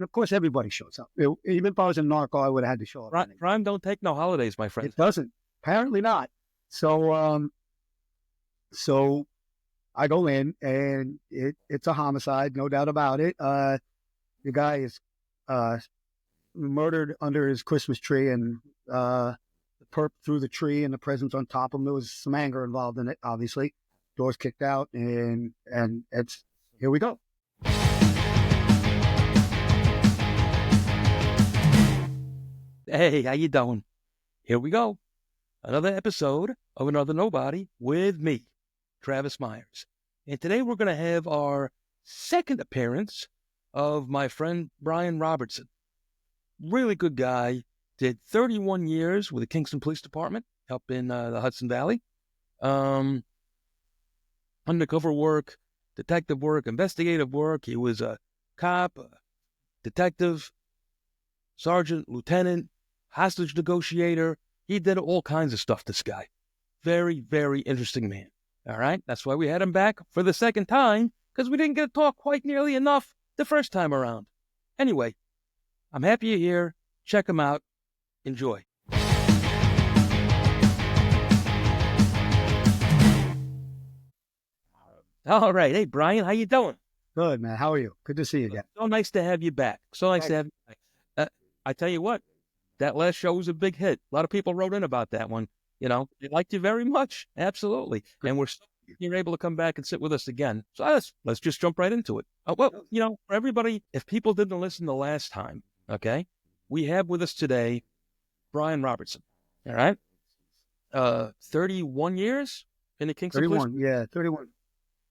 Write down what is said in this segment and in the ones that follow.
And of course, everybody shows up. Even if I was a narco, I would have had to show up. Crime don't take no holidays, my friend. It doesn't. Apparently not. So I go in, and it's a homicide, no doubt about it. The guy is murdered under his Christmas tree, and the perp threw the tree, and the presents on top of him. There was some anger involved in it, obviously. Doors kicked out, and it's here we go. Hey, how you doing? Here we go. Another episode of Another Nobody with me, Travis Myers. And today we're going to have our second appearance of my friend Brian Robertson. Really good guy. Did 31 years with the Kingston Police Department up in the Hudson Valley. Undercover work, detective work, investigative work. He was a cop, a detective, sergeant, lieutenant, hostage negotiator. He did all kinds of stuff, this guy. Very, very interesting man. All right? That's why we had him back for the second time, because we didn't get to talk quite nearly enough the first time around. Anyway, I'm happy you're here. Check him out. Enjoy. All right. Hey, Brian, how you doing? Good, man. How are you? Good to see you again. So nice to have you back. So nice to have you back. I tell you what, that last show was a big hit. A lot of people wrote in about that one. You know, they liked you very much. Absolutely. And we're so you're able to come back and sit with us again. So let's just jump right into it. Well, you know, for everybody, if people didn't listen the last time, okay, we have with us today Brian Robertson. All right. 31 years in the Kingston 31, yeah, 31.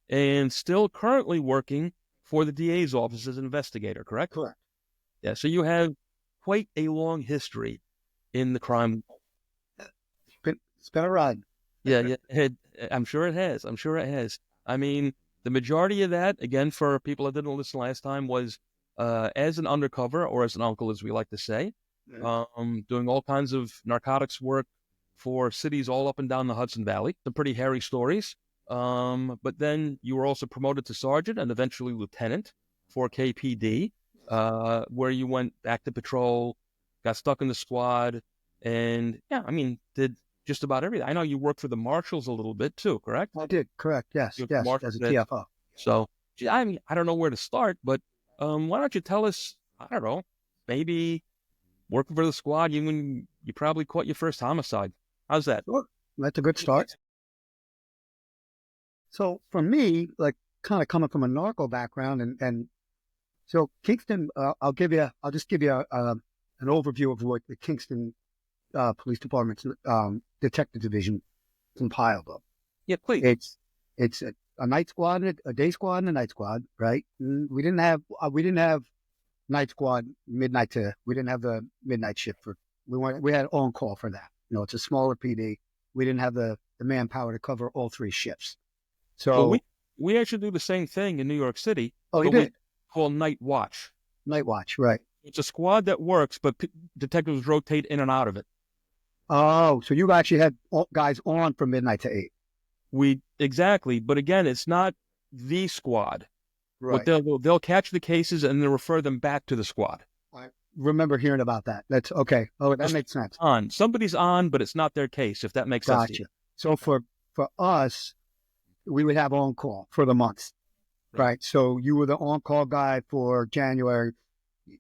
And still currently working for the DA's office as an investigator, correct? Correct. Yeah, so you have quite a long history in the crime. It's been a ride. Yeah, I'm sure it has. I mean, the majority of that, again, for people that didn't listen last time, was as an undercover, or as an uncle, as we like to say, doing all kinds of narcotics work for cities all up and down the Hudson Valley. Some pretty hairy stories. But then you were also promoted to sergeant and eventually lieutenant for KPD, where you went back to patrol, got stuck in the squad, and yeah, I mean, did just about everything. I know you worked for the marshals a little bit too, correct? I did, correct. Yes, as a TFO. So, I mean, I don't know where to start, but why don't you tell us, I don't know, maybe working for the squad, you probably caught your first homicide. How's that? Sure. That's a good start. So for me, like kind of coming from a narco background, and so Kingston, I'll just give you an overview of what the Kingston Police Department's detective division compiled of. Yeah, please. It's a night squad, a day squad, and a night squad, right? We didn't have night squad midnight to. We didn't have the midnight shift we had on call for that. You know, it's a smaller PD. We didn't have the manpower to cover all three shifts. So we actually do the same thing in New York City. Oh, you did? We call night watch. Night watch, right? It's a squad that works, but detectives rotate in and out of it. Oh, so you actually had guys on from midnight to 8. Exactly, but again, it's not the squad. Right. They'll catch the cases and then refer them back to the squad. I remember hearing about that. That's okay. Oh, that makes sense. Somebody's on, but it's not their case. If that makes sense to you. So for us, we would have on call for the month, right? So you were the on call guy for January,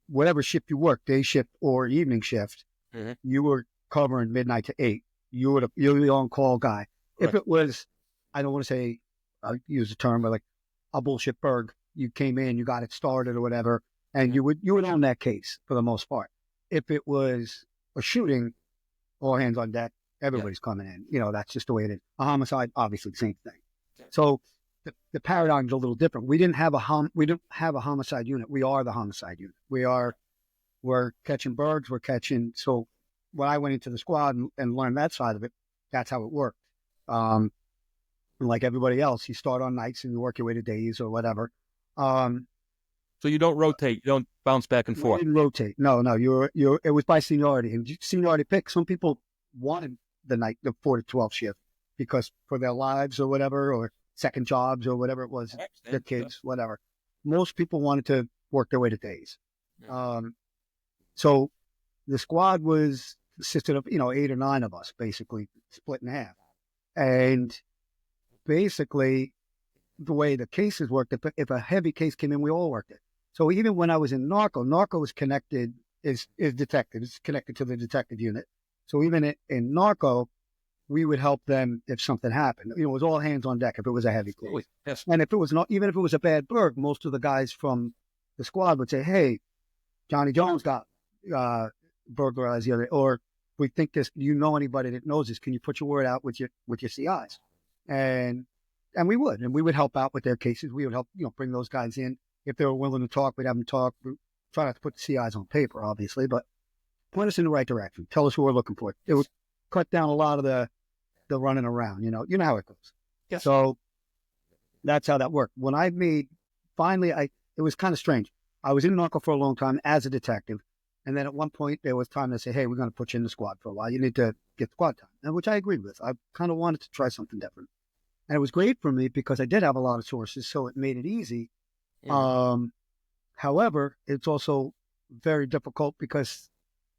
whatever shift you worked, day shift or evening shift. Mm-hmm. You were covering midnight to 8. You're the on call guy. Right. If it was, I don't want to say, I'll use the term, but like a bullshit burg, you came in, you got it started or whatever, and you would own that case for the most part. If it was a shooting, all hands on deck, everybody's coming in. You know, that's just the way it is. A homicide, obviously the same thing. So the paradigm's a little different. We didn't have a homicide unit. We are the homicide unit. We're catching birds. So when I went into the squad and learned that side of it, that's how it worked. Like everybody else, you start on nights and you work your way to days or whatever. So you don't rotate. You don't bounce back and forth. We didn't rotate. No. It was by seniority. And seniority pick. Some people wanted the 4 to 12 shift because for their lives or whatever, or second jobs or whatever it was, their kids, whatever. Most people wanted to work their way to days. So the squad consisted of, 8 or 9 of us, basically split in half. And basically, the way the cases worked, if a heavy case came in, we all worked it. So even when I was in narco is connected, is detective. It's connected to the detective unit. So even in narco, we would help them if something happened. It was all hands on deck if it was a heavy case. Yes. And if it was not, even if it was a bad burg, most of the guys from the squad would say, "Hey, Johnny Jones got burglarized the other day," or "We think this. You know anybody that knows this? Can you put your word out with your CIs?" And we would help out with their cases. We would help, bring those guys in if they were willing to talk. We'd have them talk. We'd try not to put the CIs on paper, obviously, but point us in the right direction. Tell us who we're looking for. It would cut down a lot of the running around. You know how it goes. Yes. So that's how that worked. When finally, it was kind of strange. I was in narco for a long time as a detective. And then at one point there was time to say, "Hey, we're going to put you in the squad for a while. You need to get squad time," and which I agreed with. I kind of wanted to try something different. And it was great for me because I did have a lot of sources, so it made it easy. Yeah. However, it's also very difficult because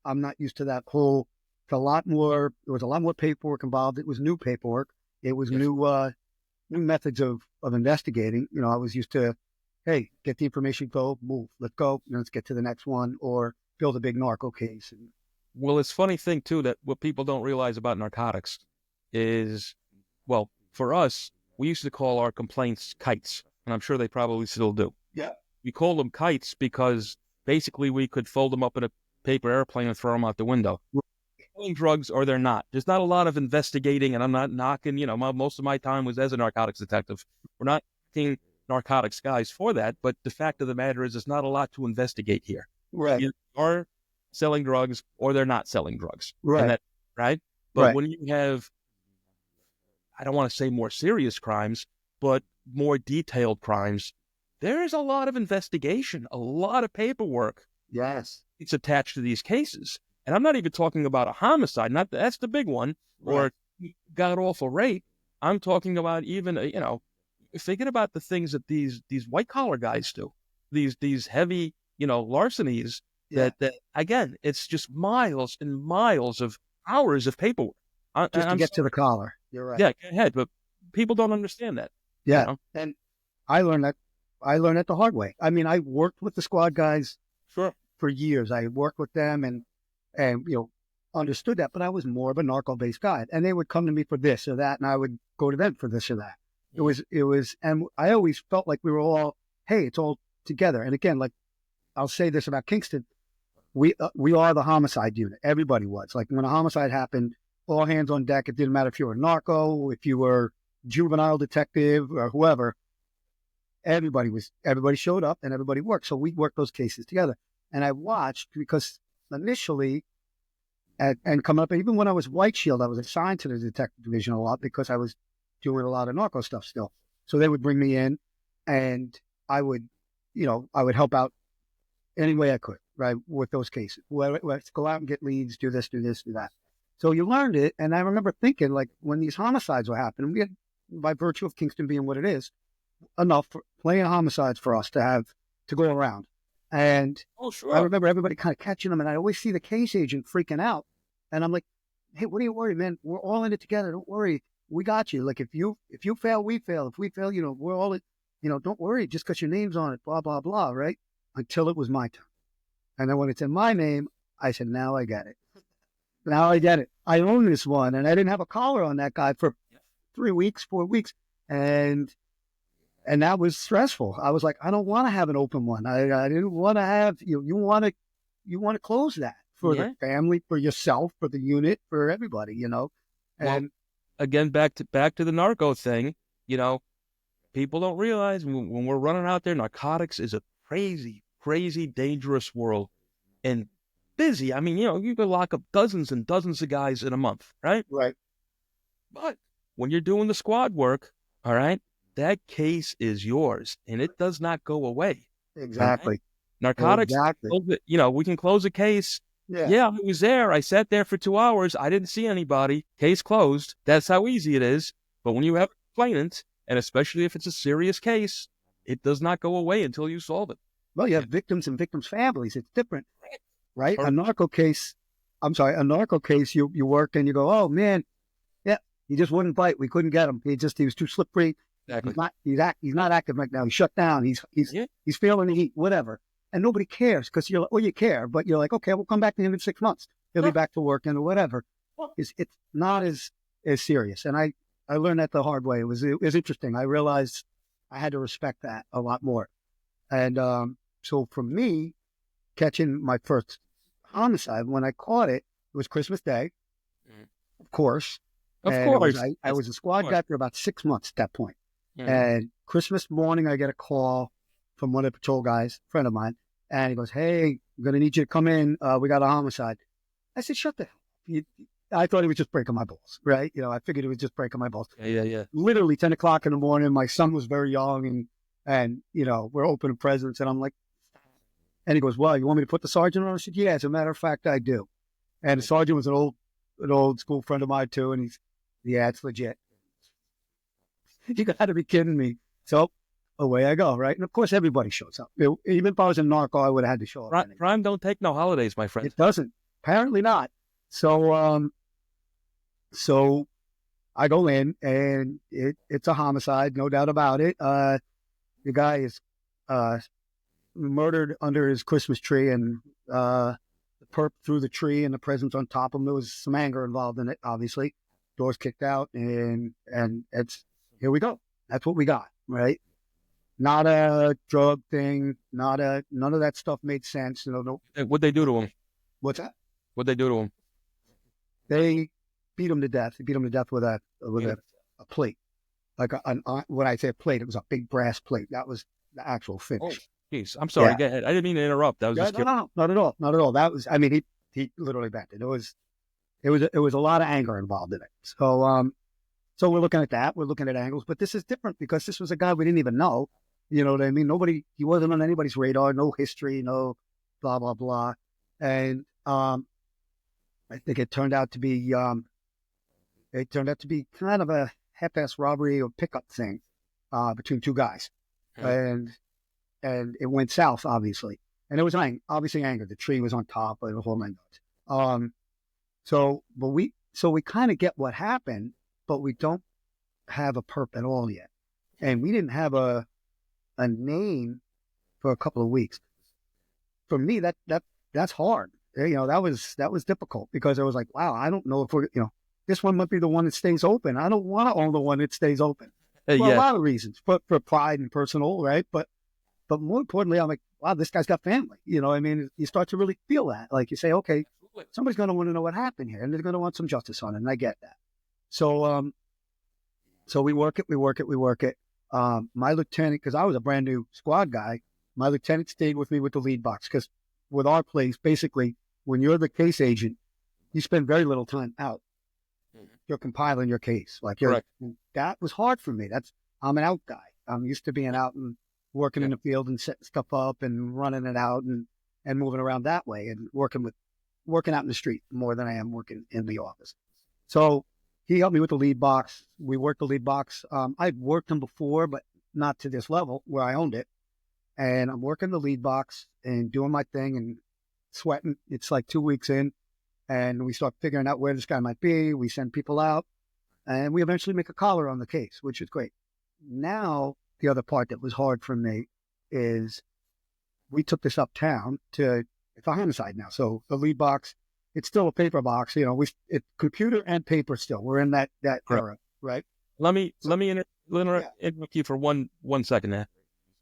I'm not used to that whole, there was a lot more paperwork involved. It was new paperwork. It was new methods of investigating. I was used to, hey, get the information, go, move, let's go, and let's get to the next one, or build a big narco case. Well, it's a funny thing, too, that what people don't realize about narcotics is, well, for us, we used to call our complaints kites, and I'm sure they probably still do. Yeah. We call them kites because basically we could fold them up in a paper airplane and throw them out the window. We're selling drugs or they're not. There's not a lot of investigating, and I'm not knocking, most of my time was as a narcotics detective. We're not knocking narcotics guys for that, but the fact of the matter is there's not a lot to investigate here. Right. Either are selling drugs or they're not selling drugs. Right. Right? But when you have, I don't want to say more serious crimes, but more detailed crimes, there is a lot of investigation, a lot of paperwork. Yes. It's attached to these cases. And I'm not even talking about a homicide. That's the big one, or god awful rape. I'm talking about even, thinking about the things that these white collar guys do, these heavy, larcenies that again, it's just miles and miles of hours of paperwork. Just to get to the collar. You're right. Yeah, go ahead. But people don't understand that. Yeah. And I learned that the hard way. I mean, I worked with the squad guys for years. I worked with them and understood that, but I was more of a narco-based guy. And they would come to me for this or that, and I would go to them for this or that. It was, and I always felt like we were all, hey, it's all together. And again, like I'll say this about Kingston, we are the homicide unit. Everybody was. Like when a homicide happened, all hands on deck. It didn't matter if you were narco, if you were juvenile detective or whoever. Everybody showed up and everybody worked. So we worked those cases together. And I watched because initially, and coming up, even when I was White Shield, I was assigned to the detective division a lot because I was doing a lot of narco stuff still. So they would bring me in and I would help out any way I could, right, with those cases. Let's go out and get leads, do this, do that. So you learned it. And I remember thinking, like, when these homicides were happening, we had, by virtue of Kingston being what it is, enough plenty of homicides for us to go around. And I remember everybody kind of catching them, and I always see the case agent freaking out. And I'm like, "Hey, what are you worried, man? We're all in it together. Don't worry. We got you. Like, if you fail, we fail. If we fail, we're all, don't worry just because your name's on it, blah, blah, blah," right? Until it was my turn. And then when it's in my name, I said, now I get it. Now I get it. I own this one. And I didn't have a collar on that guy for 4 weeks. And that was stressful. I was like, I don't want to have an open one. I didn't want to have, you want to close that for the family, for yourself, for the unit, for everybody, And well, again, back to the narco thing, people don't realize when we're running out there, narcotics is a crazy, crazy, dangerous world and busy. I mean, you could lock up dozens and dozens of guys in a month, right? Right. But when you're doing the squad work, all right, that case is yours and it does not go away. Exactly. Right? Narcotics, we can close a case. Yeah, I was there. I sat there for 2 hours. I didn't see anybody. Case closed. That's how easy it is. But when you have a complainant, and especially if it's a serious case, it does not go away until you solve it. Well, you have victims and victims' families. It's different, right? Or- A narco case, you work and you go, oh man, yeah, he just wouldn't bite. We couldn't get him. He was too slippery. Exactly. He's not active right now. He's shut down. He's feeling the heat, whatever. And nobody cares because you're like, well, you care, but you're like, okay, we'll come back to him in 6 months. He'll be back to working or whatever. It's not as serious. And I learned that the hard way. It was interesting. I realized I had to respect that a lot more. And so for me, catching my first homicide, when I caught it, it was Christmas Day, of course. Of And course. I was a squad guy for about 6 months at that point. Yeah. And Christmas morning, I get a call from one of the patrol guys, a friend of mine, and he goes, hey, I'm going to need you to come in. We got a homicide. I said, shut the hell up. I thought he was just breaking my balls, right? I figured he was just breaking my balls. Yeah. Literally 10 o'clock in the morning, my son was very young and we're opening presents and I'm like, and he goes, well, you want me to put the sergeant on? I said, yeah, as a matter of fact, I do. And the sergeant was an old school friend of mine too. And yeah, it's legit. You got to be kidding me. So away I go, right? And of course, everybody shows up. Even if I was in narco, I would have had to show up. Crime don't take no holidays, my friend. It doesn't. Apparently not. So, so I go in and it's a homicide, no doubt about it. The guy is murdered under his Christmas tree, and the perp threw the tree and the presents on top of him. There was some anger involved in it, obviously. Doors kicked out, and it's here we go. That's what we got, right? Not a drug thing. None of that stuff made sense. No. What'd they do to him? What's that? What'd they do to him? They beat him to death. They beat him to death with a plate. Like when I say a plate, it was a big brass plate. That was the actual finish. Oh, jeez. I'm sorry. Yeah. Go ahead. I didn't mean to interrupt. That was just no, not at all. Not at all. That was, I mean, he literally bent it. It was a lot of anger involved in it. So, so we're looking at that. We're looking at angles, but this is different because this was a guy we didn't even know. You know what I mean? He wasn't on anybody's radar, no history, no blah, blah, blah. And, I think it turned out to be kind of a half-ass robbery or pickup thing, between two guys. And it went south, obviously. And it was obviously anger. The tree was on top of the whole nine yards. So we kind of get what happened, but we don't have a perp at all yet. And we didn't have a name for a couple of weeks. For me, that's hard. That was difficult because I was like, wow, I don't know if this one might be the one that stays open. I don't want to own the one that stays open. For a lot of reasons, for pride and personal, right? But more importantly, I'm like, wow, this guy's got family. I mean, you start to really feel that. Like you say, okay, somebody's going to want to know what happened here, and they're going to want some justice on it, and I get that. So, so we work it. My lieutenant, because I was a brand new squad guy, my lieutenant stayed with me with the lead box because with our place, basically, when you're the case agent, you spend very little time out. You're compiling your case. That was hard for me. I'm an out guy. I'm used to being out and working in the field and setting stuff up and running it out and moving around that way and working out in the street more than I am working in the office. So he helped me with the lead box. We worked the lead box. I'd worked them before, but not to this level where I owned it. And I'm working the lead box and doing my thing and sweating. It's like 2 weeks in, and we start figuring out where this guy might be. We send people out, and we eventually make a collar on the case, which is great. Now, the other part that was hard for me is we took this uptown to it's a homicide now. So the lead box, it's still a paper box. It's computer and paper still. We're in that era, right? Let me interrupt you for one second there.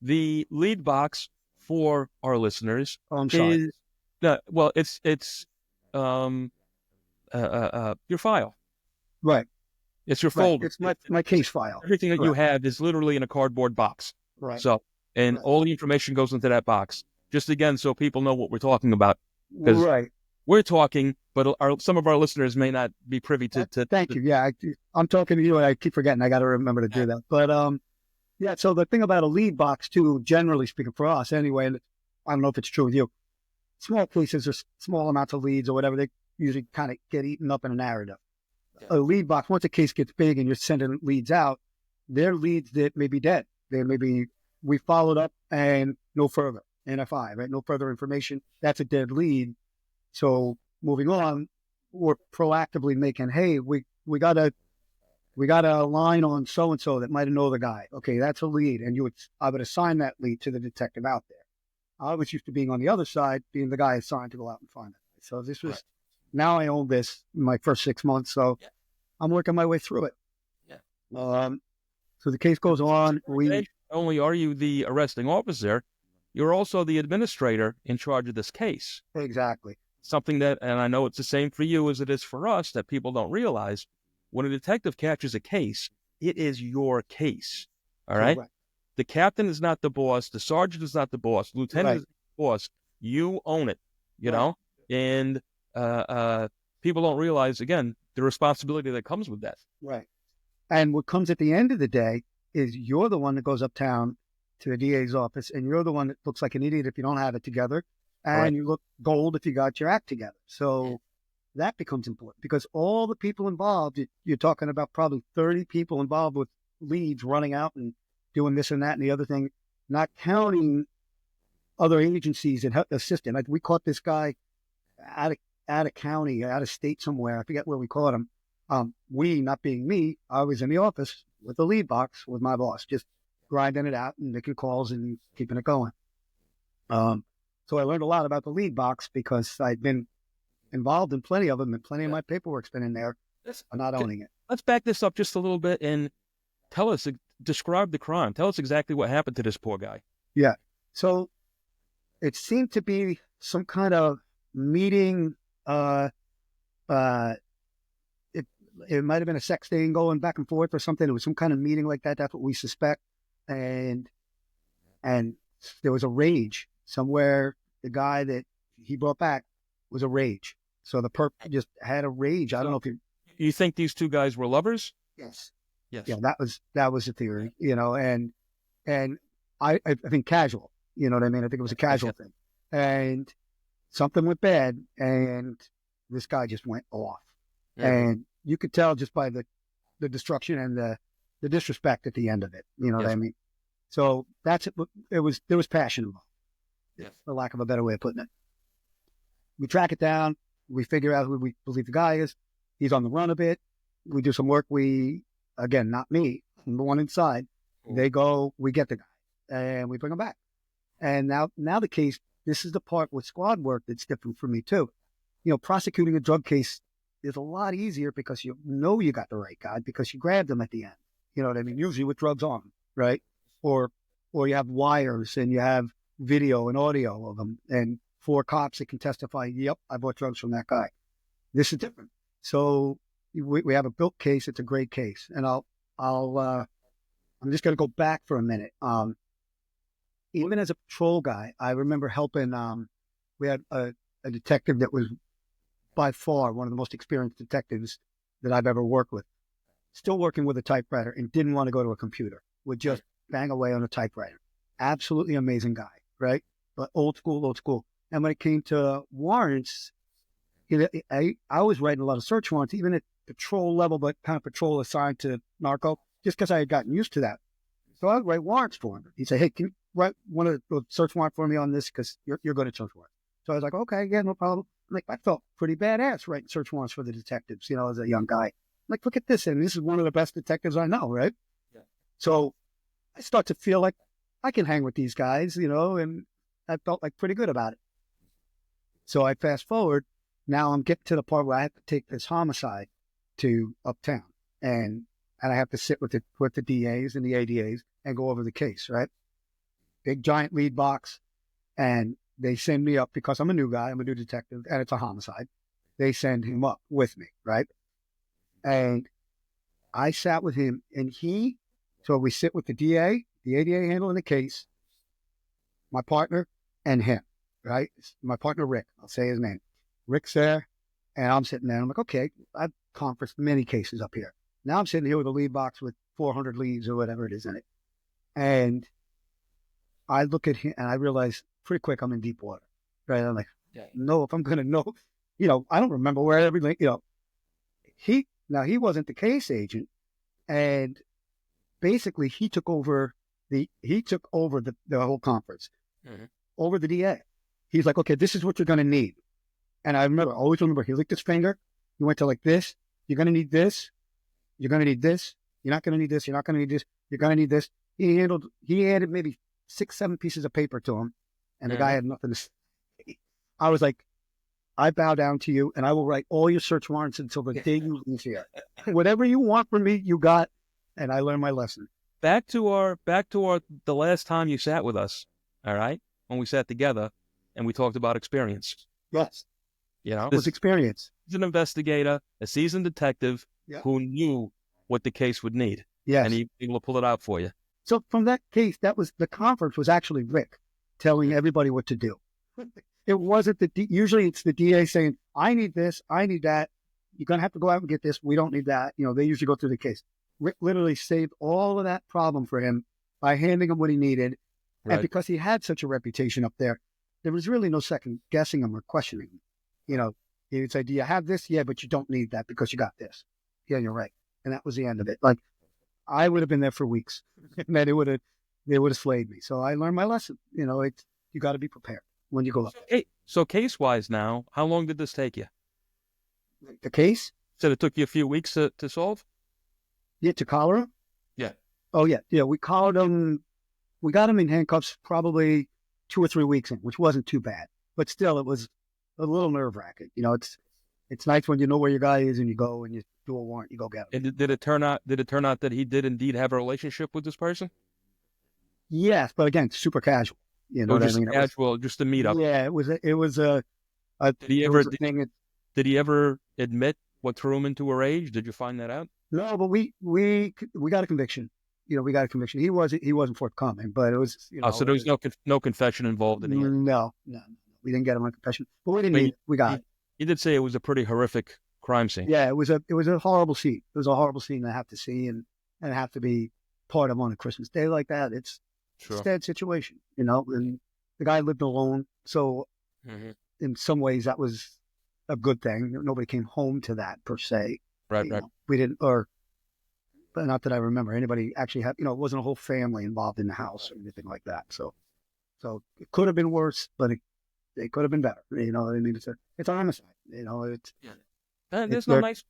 The lead box for our listeners is it's your file. Right. It's your folder. It's my case file. Everything that you have is literally in a cardboard box. Right. So, all the information goes into that box. Just again, so people know what we're talking about. Right. We're talking, but some of our listeners may not be privy to. Thank you. Yeah, I'm talking to you, and I keep forgetting. I got to remember to do that. But yeah. So the thing about a lead box, too, generally speaking for us, anyway, and I don't know if it's true with you. Small cases or small amounts of leads or whatever, they usually kind of get eaten up in a narrative. Yeah. A lead box, once a case gets big and you're sending leads out, they're leads that may be dead. They may be we followed up and no further. NFI, right? No further information. That's a dead lead. So moving on, we're proactively making, hey, we got a line on so and so that might know the guy. Okay, that's a lead, and I would assign that lead to the detective out there. I was used to being on the other side, being the guy assigned to go out and find it. So this was now I own this in my first 6 months, so I'm working my way through it. Yeah. So the case goes on. Not only are you the arresting officer, you're also the administrator in charge of this case. Exactly. Something that, and I know it's the same for you as it is for us, that people don't realize. When a detective catches a case, it is your case. All right? Correct. The captain is not the boss. The sergeant is not the boss. The lieutenant is not the boss. You own it, you know? And people don't realize, again, the responsibility that comes with that. Right. And what comes at the end of the day is you're the one that goes uptown to the DA's office, and you're the one that looks like an idiot if you don't have it together, and you look gold if you got your act together. So that becomes important because all the people involved, you're talking about probably 30 people involved with leads running out and doing this and that and the other thing, not counting other agencies that assisted. Like we caught this guy out of county, out of state somewhere. I forget where we caught him. We, not being me, I was in the office with the lead box with my boss, just grinding it out and making calls and keeping it going. So I learned a lot about the lead box because I'd been involved in plenty of them, and plenty of my paperwork's been in there. I'm not owning it. Let's back this up just a little bit and describe the crime. Tell us exactly what happened to this poor guy. Yeah. So it seemed to be some kind of meeting. It might have been a sex thing going back and forth or something. It was some kind of meeting like that. That's what we suspect. And there was a rage somewhere. The guy that he brought back was a rage. So the perp just had a rage. I don't know if you think these two guys were lovers? Yes. Yes. Yeah, that was the theory, you know, and I think casual, you know what I mean? I think it was a casual thing. And something went bad and this guy just went off. And you could tell just by the destruction and the disrespect at the end of it, you know what I mean? So that's it. There was passion involved, for lack of a better way of putting it. We track it down. We figure out who we believe the guy is. He's on the run a bit. We do some work. Again, not me, I'm the one inside. They go, we get the guy and we bring him back. And now the case, this is the part with squad work that's different for me too. You know, prosecuting a drug case is a lot easier because you know you got the right guy because you grabbed him at the end. You know what I mean? Usually with drugs on him, right? Or you have wires and you have video and audio of them and 4 cops that can testify, yep, I bought drugs from that guy. This is different. So we have a built case. It's a great case. And I'm just going to go back for a minute. Even as a patrol guy, I remember helping, we had a detective that was by far one of the most experienced detectives that I've ever worked with, still working with a typewriter and didn't want to go to a computer, would just bang away on a typewriter. Absolutely amazing guy, right? But old school. And when it came to warrants, I was writing a lot of search warrants, even at patrol level, but kind of patrol assigned to narco, just because I had gotten used to that. So I would write warrants for him. He'd say, hey, can you write one of the search warrant for me on this? Because you're good at search warrants. So I was like, okay, yeah, no problem. Like, I felt pretty badass writing search warrants for the detectives, you know, as a young guy. Like, look at this. And this is one of the best detectives I know, right? Yeah. So I start to feel like I can hang with these guys, you know, and I felt like pretty good about it. So I fast forward. Now I'm getting to the part where I have to take this homicide to uptown. And I have to sit with the DAs and the ADAs and go over the case, right? Big giant lead box. And they send me up because I'm a new guy. I'm a new detective and it's a homicide. They send him up with me, right? And I sat with him and so we sit with the DA, the ADA handling the case, my partner and him, right? My partner, Rick, I'll say his name. Rick's there and I'm sitting there. I'm like, okay, I've conferenced many cases up here. Now I'm sitting here with a lead box with 400 leads or whatever it is in it. And I look at him and I realize pretty quick I'm in deep water, right? I'm like, no, if I'm going to know, you know, I don't remember where everything, you know, he wasn't the case agent. And basically he took over the whole conference. Mm-hmm. over the DA. He's like, okay, this is what you're going to need. And I always remember, he licked his finger. He went to like this. You're going to need this. You're going to need this. You're not going to need this. You're not going to need this. You're going to need this. He added maybe 6, 7 pieces of paper to him. And the guy had nothing to say. I was like, I bow down to you and I will write all your search warrants until the day you leave here. Whatever you want from me, you got. And I learned my lesson. Back to the last time you sat with us. All right. When we sat together and we talked about experience. Yes. You know, It was experience. He's an investigator, a seasoned detective who knew what the case would need. Yes. And he was able to pull it out for you. So from that case, the conference was actually Rick telling everybody what to do. It wasn't usually it's the DA saying, I need this, I need that. You're going to have to go out and get this. We don't need that. You know, they usually go through the case. Rick literally saved all of that problem for him by handing him what he needed. Right. And because he had such a reputation up there, there was really no second guessing him or questioning him. You know, he would say, do you have this? Yeah, but you don't need that because you got this. Yeah, you're right. And that was the end of it. Like, I would have been there for weeks and then they would have slayed me. So I learned my lesson. You know, you got to be prepared when you go up. So case-wise now, how long did this take you? The case? So it took you a few weeks to solve? Yeah, to collar him? Yeah. Oh, yeah. Yeah, we collared him. We got him in handcuffs probably 2 or 3 weeks in, which wasn't too bad. But still, it was a little nerve-wracking. You know, it's nice when you know where your guy is and you go and you do a warrant, you go get him. And did it turn out that he did indeed have a relationship with this person? Yes, but again, super casual. You know what I mean? Casual, just a meetup. Yeah, it was a did he ever admit what threw him into a rage? Did you find that out? No, but we got a conviction. You know, we got a conviction. He wasn't forthcoming, but it was. You know, so there was no confession involved in it. No, we didn't get him on confession, but we didn't need it. We got it. You did say it was a pretty horrific crime scene. Yeah, it was a horrible scene. It was a horrible scene to have to see and have to be part of on a Christmas day like that. It's a sad situation, you know. And the guy lived alone, so in some ways that was a good thing. Nobody came home to that per se. Right. Know, we didn't, but not that I remember anybody actually had. You know, it wasn't a whole family involved in the house or anything like that. So it could have been worse, but it could have been better. You know, I mean, it's a homicide. You know, there's no nice.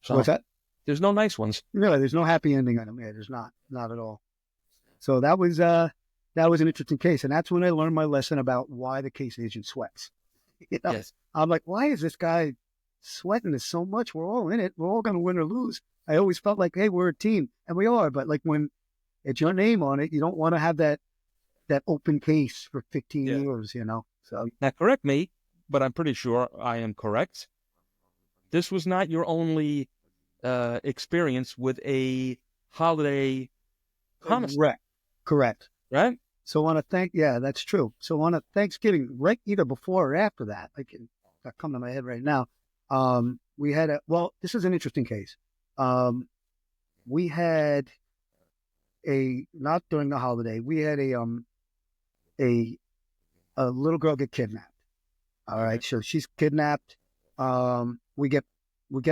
What's that? There's no nice ones. No, there's no happy ending on them. Yeah, there's not at all. So that was an interesting case, and that's when I learned my lesson about why the case agent sweats. You know? Yes. I'm like, why is this guy sweating this so much? We're all in it. We're all going to win or lose. I always felt like, hey, we're a team, and we are. But like when it's your name on it, you don't want to have that open case for 15 years. You know. So now, correct me, but I'm pretty sure I am correct. This was not your only experience with a holiday homicide. Correct. Right? So that's true. So on a Thanksgiving, right, either before or after that, that come to my head right now, we had this is an interesting case. We had not during the holiday, we had a little girl get kidnapped. All right. So she's kidnapped. We get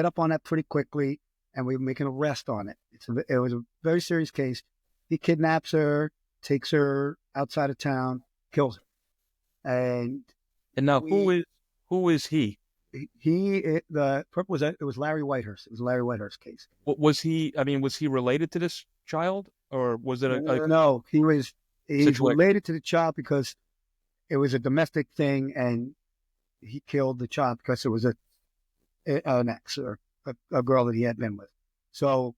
up on that pretty quickly and we make an arrest on it. It was a very serious case. He kidnaps her, takes her outside of town, kills her. And now who is he? It was Larry Whitehurst. It was Larry Whitehurst's case. Was he related to this child or was it no, he's related to the child because it was a domestic thing and he killed the child because it was an ex or a girl that he had been with. So,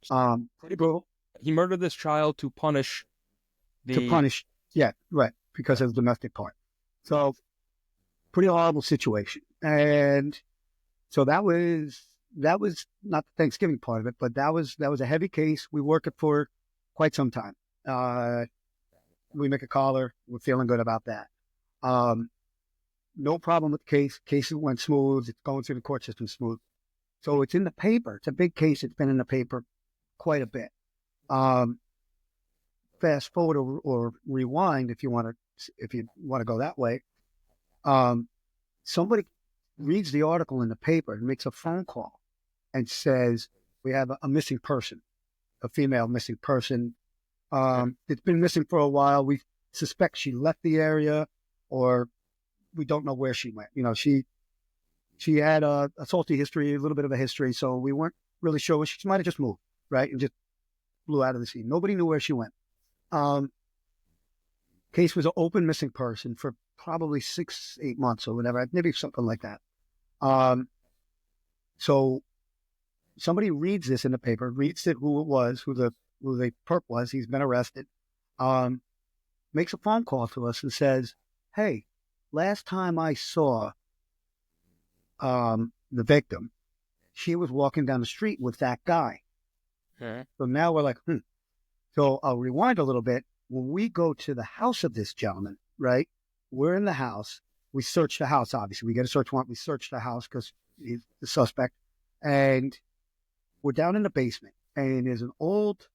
pretty brutal. He murdered this child to punish. Yeah, right, because of the domestic part. So, pretty horrible situation. And so that was not the Thanksgiving part of it, but that was a heavy case. We worked it for quite some time. We make a collar. We're feeling good about that. No problem with the case. Case went smooth. It's going through the court system smooth. So it's in the paper. It's a big case. It's been in the paper quite a bit. Fast forward or rewind if you want to go that way. Somebody reads the article in the paper and makes a phone call and says, we have a missing person, a female missing person. It's been missing for a while. We suspect she left the area. or we don't know where she went. She had a salty history, a little bit of a history, so we weren't really sure. She might have just moved, right, and just flew out of the scene. Nobody knew where she went. Case was an open missing person for probably 6-8 months or whatever, maybe something like that. So somebody reads this in the paper, reads it, who it was, who the perp was. He's been arrested. Makes a phone call to us and says, "Hey, last time I saw the victim, she was walking down the street with that guy." Okay. So now we're like, So I'll rewind a little bit. When we go to the house of this gentleman, right? We're in the house. We search the house, obviously. We get a search warrant. We search the house because he's the suspect. And we're down in the basement. And it's an old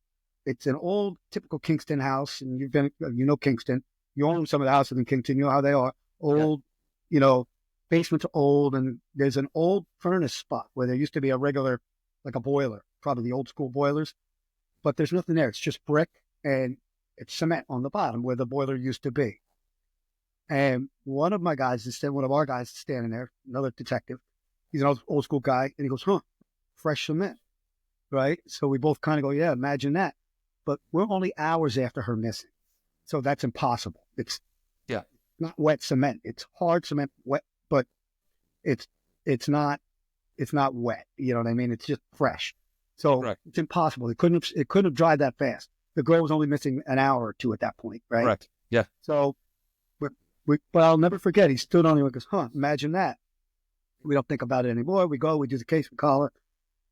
typical Kingston house. And you know Kingston. You own some of the houses in Kingston. You know how they are. Old, basements are old. And there's an old furnace spot where there used to be a regular, like a boiler, probably the old school boilers. But there's nothing there. It's just brick and it's cement on the bottom where the boiler used to be. And one of our guys is standing there, another detective. He's an old school guy. And he goes, fresh cement, right? So we both kind of go, yeah, imagine that. But we're only hours after her missing. So that's impossible. It's not wet cement. It's hard cement, wet, but it's not wet. You know what I mean? It's just fresh. So It's impossible. It couldn't have dried that fast. The girl was only missing an hour or two at that point, right? Correct. Yeah. So, but I'll never forget. He stood on it and goes, imagine that. We don't think about it anymore. We go, we do the case, we call her.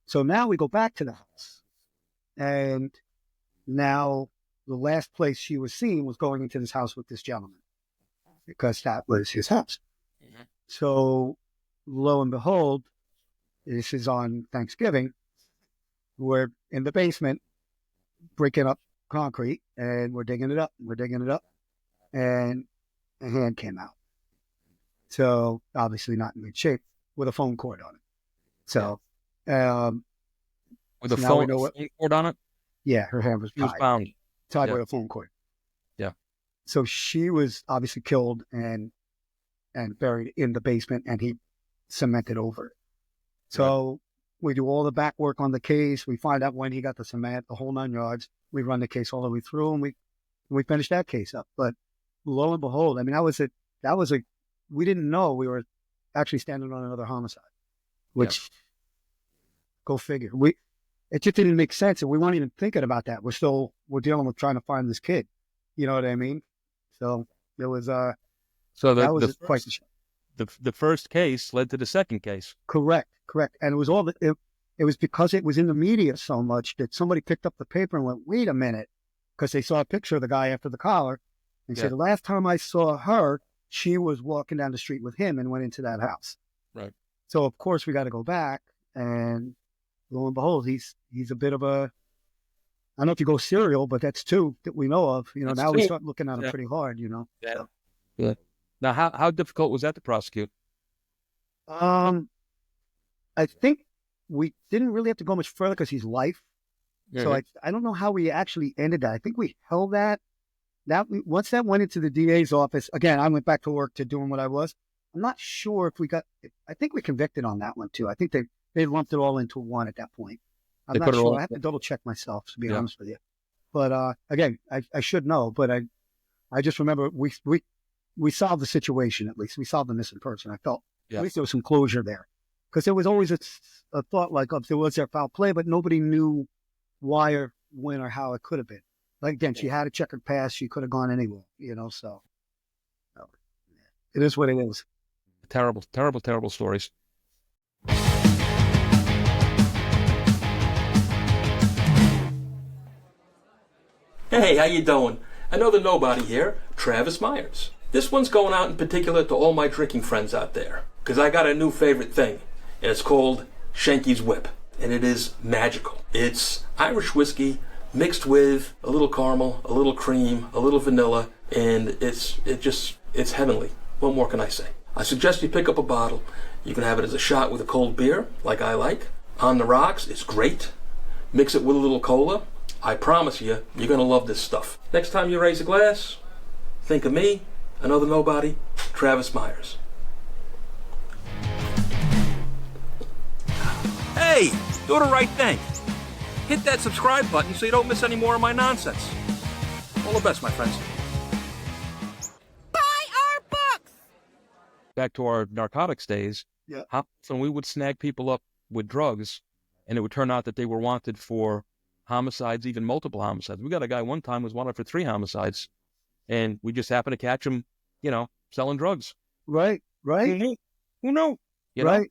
So now we go back to the house. And now the last place she was seen was going into this house with this gentleman because that was his house. Mm-hmm. So lo and behold, this is on Thanksgiving. We're in the basement breaking up concrete and we're digging it up. And a hand came out. So obviously not in good shape with a phone cord on it. So, with a phone cord on it? Yeah, her hand was tied with a phone cord. Yeah. So she was obviously killed and buried in the basement and he cemented over it. So we do all the back work on the case. We find out when he got the cement, the whole 9 yards. We run the case all the way through and we finish that case up. But lo and behold, I mean, we didn't know we were actually standing on another homicide, which go figure. It just didn't make sense. And we weren't even thinking about that. We're dealing with trying to find this kid. You know what I mean? So it was, quite the shock. The first case led to the second case. Correct. And it was it was because it was in the media so much that somebody picked up the paper and went, wait a minute, because they saw a picture of the guy after the collar and said, the last time I saw her, she was walking down the street with him and went into that house. Right. So of course we got to go back and lo and behold, he's a bit of a, I don't know if you go serial, but that's two that we know of. Now we start looking at him pretty hard, Yeah. So. Yeah. Now, how difficult was that to prosecute? I think we didn't really have to go much further because he's life. Mm-hmm. So I don't know how we actually ended that. I think we held that. Once that went into the DA's office, again, I went back to work to doing what I was. I'm not sure if I think we convicted on that one too. I think they lumped it all into one at that point. I'm not sure. I have to double check myself, to be honest with you. But again, I should know, but I just remember we solved the situation, at least. We solved the missing person. I felt at least there was some closure there. Because there was always a thought like, was there foul play, but nobody knew why or when or how it could have been. Like, again, she had a checkered past. She could have gone anywhere, so. It is what it is. Terrible, terrible, terrible stories. Hey, how you doing? Another nobody here, Travis Myers. This one's going out in particular to all my drinking friends out there, because I got a new favorite thing, and it's called Shanky's Whip, and it is magical. It's Irish whiskey mixed with a little caramel, a little cream, a little vanilla, and it's heavenly. What more can I say? I suggest you pick up a bottle. You can have it as a shot with a cold beer, like I like. On the rocks, it's great. Mix it with a little cola. I promise you, you're going to love this stuff. Next time you raise a glass, think of me, I know the nobody, Travis Myers. Hey, do the right thing. Hit that subscribe button so you don't miss any more of my nonsense. All the best, my friends. Buy our books! Back to our narcotics days, Yeah. how often we would snag people up with drugs, and it would turn out that they were wanted for homicides, even multiple homicides. We got a guy one time who was wanted for 3 homicides, and we just happened to catch him, selling drugs. Right. Who knew? Right.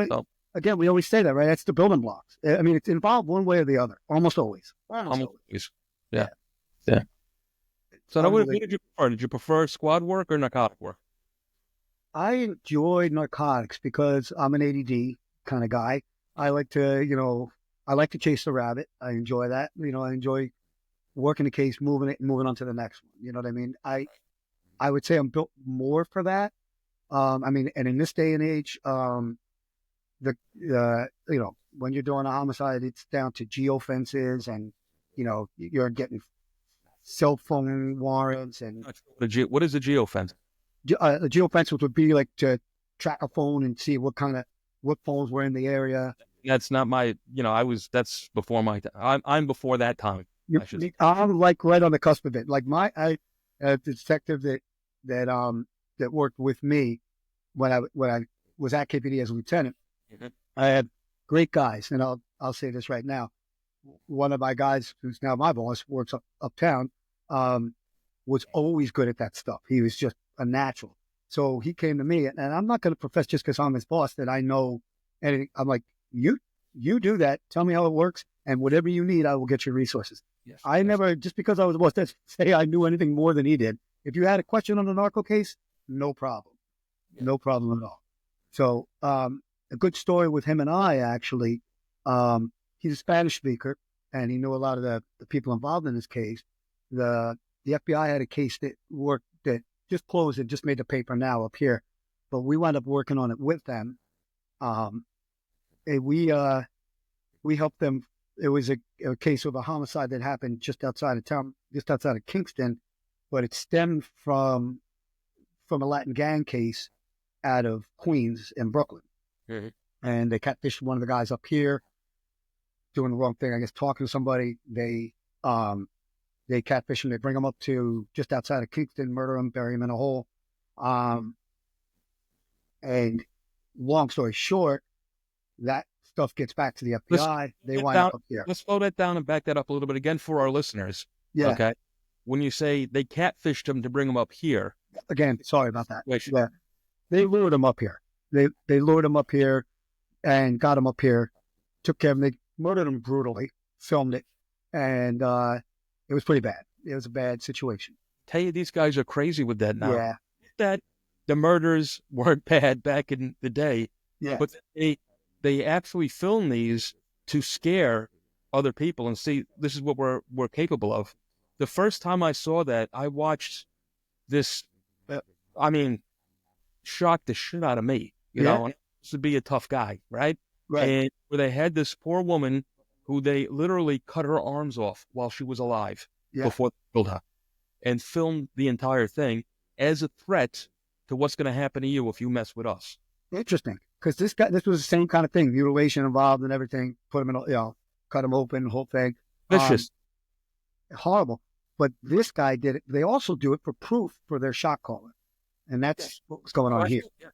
So, Again, we always say that, right? That's the building blocks. I mean, it's involved one way or the other, almost always. always. Yeah. So now, what did you prefer? Did you prefer squad work or narcotic work? I enjoy narcotics because I'm an ADD kind of guy. I like to, I like to chase the rabbit. I enjoy that. I enjoy working the case, moving it, and moving on to the next one. You know what I mean? I would say I'm built more for that. And in this day and age, when you're doing a homicide, it's down to geofences and, you're getting cell phone warrants and What is a geofence? a geofence would be like to track a phone and see what phones were in the area. That's not my, that's before my time. I'm before that time. I'm like right on the cusp of it. Like the detective that worked with me when I was at KPD as a lieutenant, Mm-hmm. I had great guys, and I'll say this right now. One of my guys, who's now my boss, works uptown, was always good at that stuff. He was just a natural. So he came to me, and I'm not going to profess just because I'm his boss that I know anything. I'm like, you do that. Tell me how it works, and whatever you need, I will get you resources. Yes, Never, just because I was a boss, didn't say I knew anything more than he did. If you had a question on the narco case, no problem. Yeah. No problem at all. So a good story with him and I, actually, he's a Spanish speaker, and he knew a lot of the people involved in this case. The FBI had a case that just closed and just made the paper now up here, but we wound up working on it with them. And we helped them. It was a case of a homicide that happened just outside of town, just outside of Kingston, but it stemmed from a Latin gang case out of Queens and Brooklyn. Mm-hmm. And they catfished one of the guys up here doing the wrong thing, I guess, talking to somebody. They catfish him. They bring him up to just outside of Kingston, murder him, bury him in a hole. And long story short, that stuff gets back to the FBI. They wind up here. Let's slow that down and back that up a little bit again for our listeners. Yeah. Okay. When you say they catfished him to bring him up here. Again, sorry about that. Yeah. They lured him up here. They lured him up here and got him up here, took care of him. They murdered him brutally, filmed it, and it was pretty bad. It was a bad situation. Tell you, these guys are crazy with that now. Yeah. That the murders weren't bad back in the day. Yeah. But they actually film these to scare other people and see this is what we're capable of. The first time I saw that, I watched this. Shocked the shit out of me. You know, and to be a tough guy, right? Right. And where they had this poor woman who they literally cut her arms off while she was alive before they killed her, and filmed the entire thing as a threat to what's going to happen to you if you mess with us. Interesting, because this was the same kind of thing, mutilation involved and everything. Put him in, cut him open, the whole thing. Vicious, horrible. But this guy did it. They also do it for proof for their shot caller, and that's what was going on here. Yeah.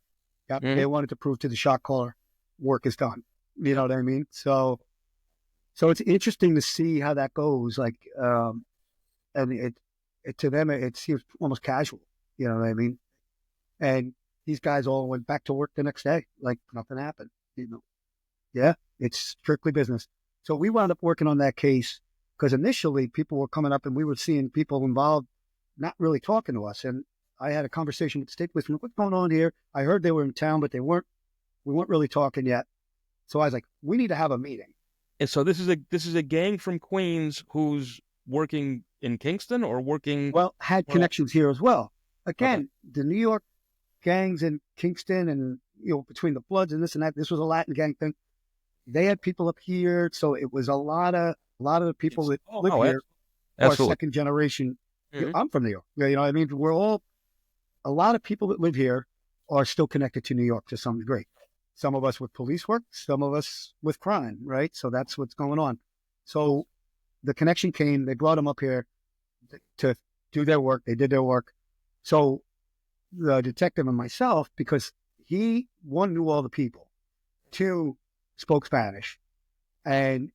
Yep. Mm-hmm. They wanted to prove to the shot caller work is done. You know what I mean? So it's interesting to see how that goes. Like, and it to them it seems almost casual. You know what I mean? And these guys all went back to work the next day, like nothing happened. Yeah, it's strictly business. So we wound up working on that case because initially people were coming up and we were seeing people involved not really talking to us. And I had a conversation with the state policeman. What's going on here? I heard they were in town, but we weren't really talking yet. So I was like, we need to have a meeting. And so this is a gang from Queens who's working in Kingston or working... Well, had connections here as well. Again, the New York gangs in Kingston and, between the Bloods and this and that, this was a Latin gang thing. They had people up here. So it was a lot of the people that live here are second generation. Mm-hmm. I'm from New York. You know what I mean? We're all a lot of people that live here are still connected to New York to some degree. Some of us with police work, some of us with crime, right? So that's what's going on. So the connection came, they brought them up here to do their work. They did their work. So the detective and myself, because he, one, knew all the people, two, spoke Spanish. And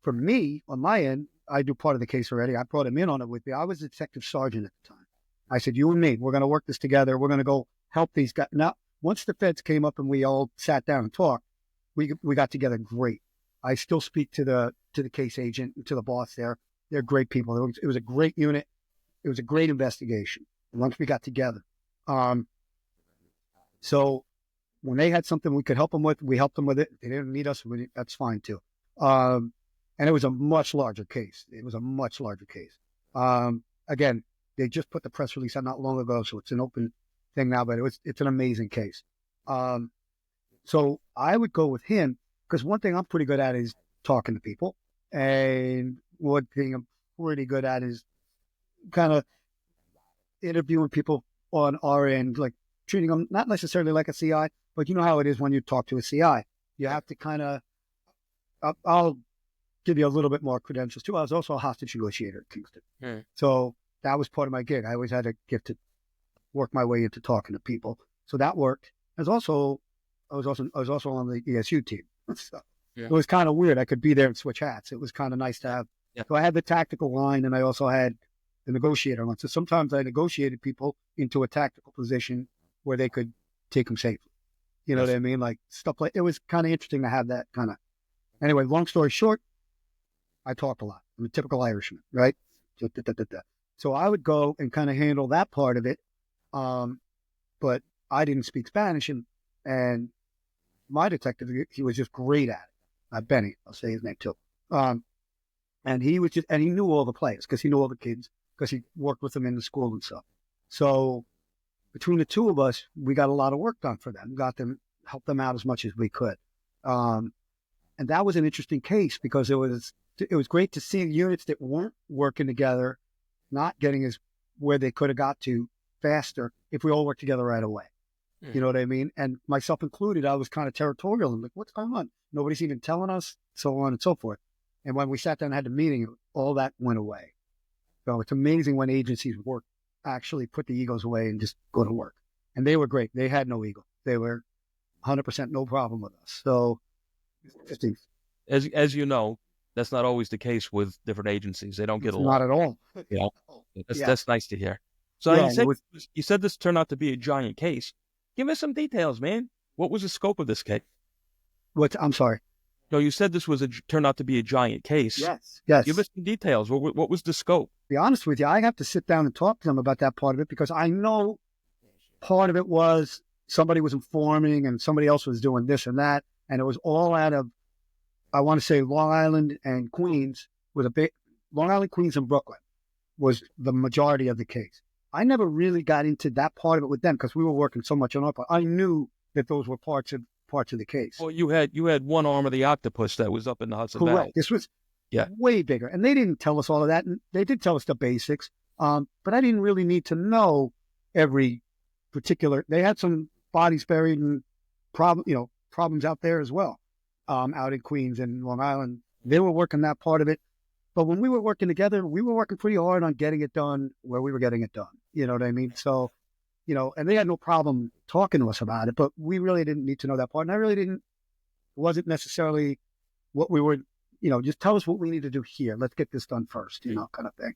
for me, on my end, I do part of the case already. I brought him in on it with me. I was a detective sergeant at the time. I said, you and me, we're going to work this together. We're going to go help these guys. Now, once the feds came up and we all sat down and talked, we got together great. I still speak to the case agent and to the boss there. They're great people. It was a great unit. It was a great investigation once we got together. So when they had something we could help them with, we helped them with it. They didn't need us. That's fine too. And it was a much larger case. Again, they just put the press release out not long ago, so it's an open thing now, but it's an amazing case. So I would go with him because one thing I'm pretty good at is talking to people. And one thing I'm pretty good at is kind of interviewing people on our end, like treating them not necessarily like a CI, but you know how it is when you talk to a CI. You have to kind of, I'll give you a little bit more credentials too. I was also a hostage negotiator at Kingston. So that was part of my gig. I always had a gift to work my way into talking to people. So that worked. I was also on the ESU team. So it was kind of weird. I could be there and switch hats. It was kind of nice to have. Yeah. So I had the tactical line and I also had the negotiator line. So sometimes I negotiated people into a tactical position where they could take them safely. You know what I mean? Like stuff like, it was kind of interesting to have that kind of. Anyway, long story short, I talked a lot. I'm a typical Irishman, right? So I would go and kind of handle that part of it. But I didn't speak Spanish, and my detective, he was just great at it. Benny, I'll say his name too. And he knew all the players because he knew all the kids because he worked with them in the school and stuff. So between the two of us, we got a lot of work done for them. Helped them out as much as we could. And that was an interesting case because it was great to see units that weren't working together, not getting where they could have got to faster if we all worked together right away. You know what I mean? And myself included, I was kind of territorial. I'm like, what's going on? Nobody's even telling us, so on and so forth. And when we sat down and had the meeting, all that went away. So it's amazing when agencies actually put the egos away and just go to work. And they were great. They had no ego. They were 100% no problem with us. So as you know, that's not always the case with different agencies. They don't get along. Not at all. You know, that's nice to hear. So you said this turned out to be a giant case. Give us some details, man. What was the scope of this case? I'm sorry. No, you said this turned out to be a giant case. Yes. Give us some details. What was the scope? To be honest with you, I have to sit down and talk to them about that part of it because I know part of it was somebody was informing and somebody else was doing this and that. And it was all out of, I want to say Long Island and Queens Long Island, Queens, and Brooklyn was the majority of the case. I never really got into that part of it with them because we were working so much on our part. I knew that those were parts of the case. Well, you had one arm of the octopus that was up in the Hudson Valley. Correct. This was way bigger. And they didn't tell us all of that. And they did tell us the basics. But I didn't really need to know every particular. They had some bodies buried and problems out there as well, out in Queens and Long Island. They were working that part of it. But when we were working together, we were working pretty hard on getting it done where we were getting it done. You know what I mean? So, and they had no problem talking to us about it, but we really didn't need to know that part. And I really wasn't necessarily what we were, just tell us what we need to do here. Let's get this done first, kind of thing.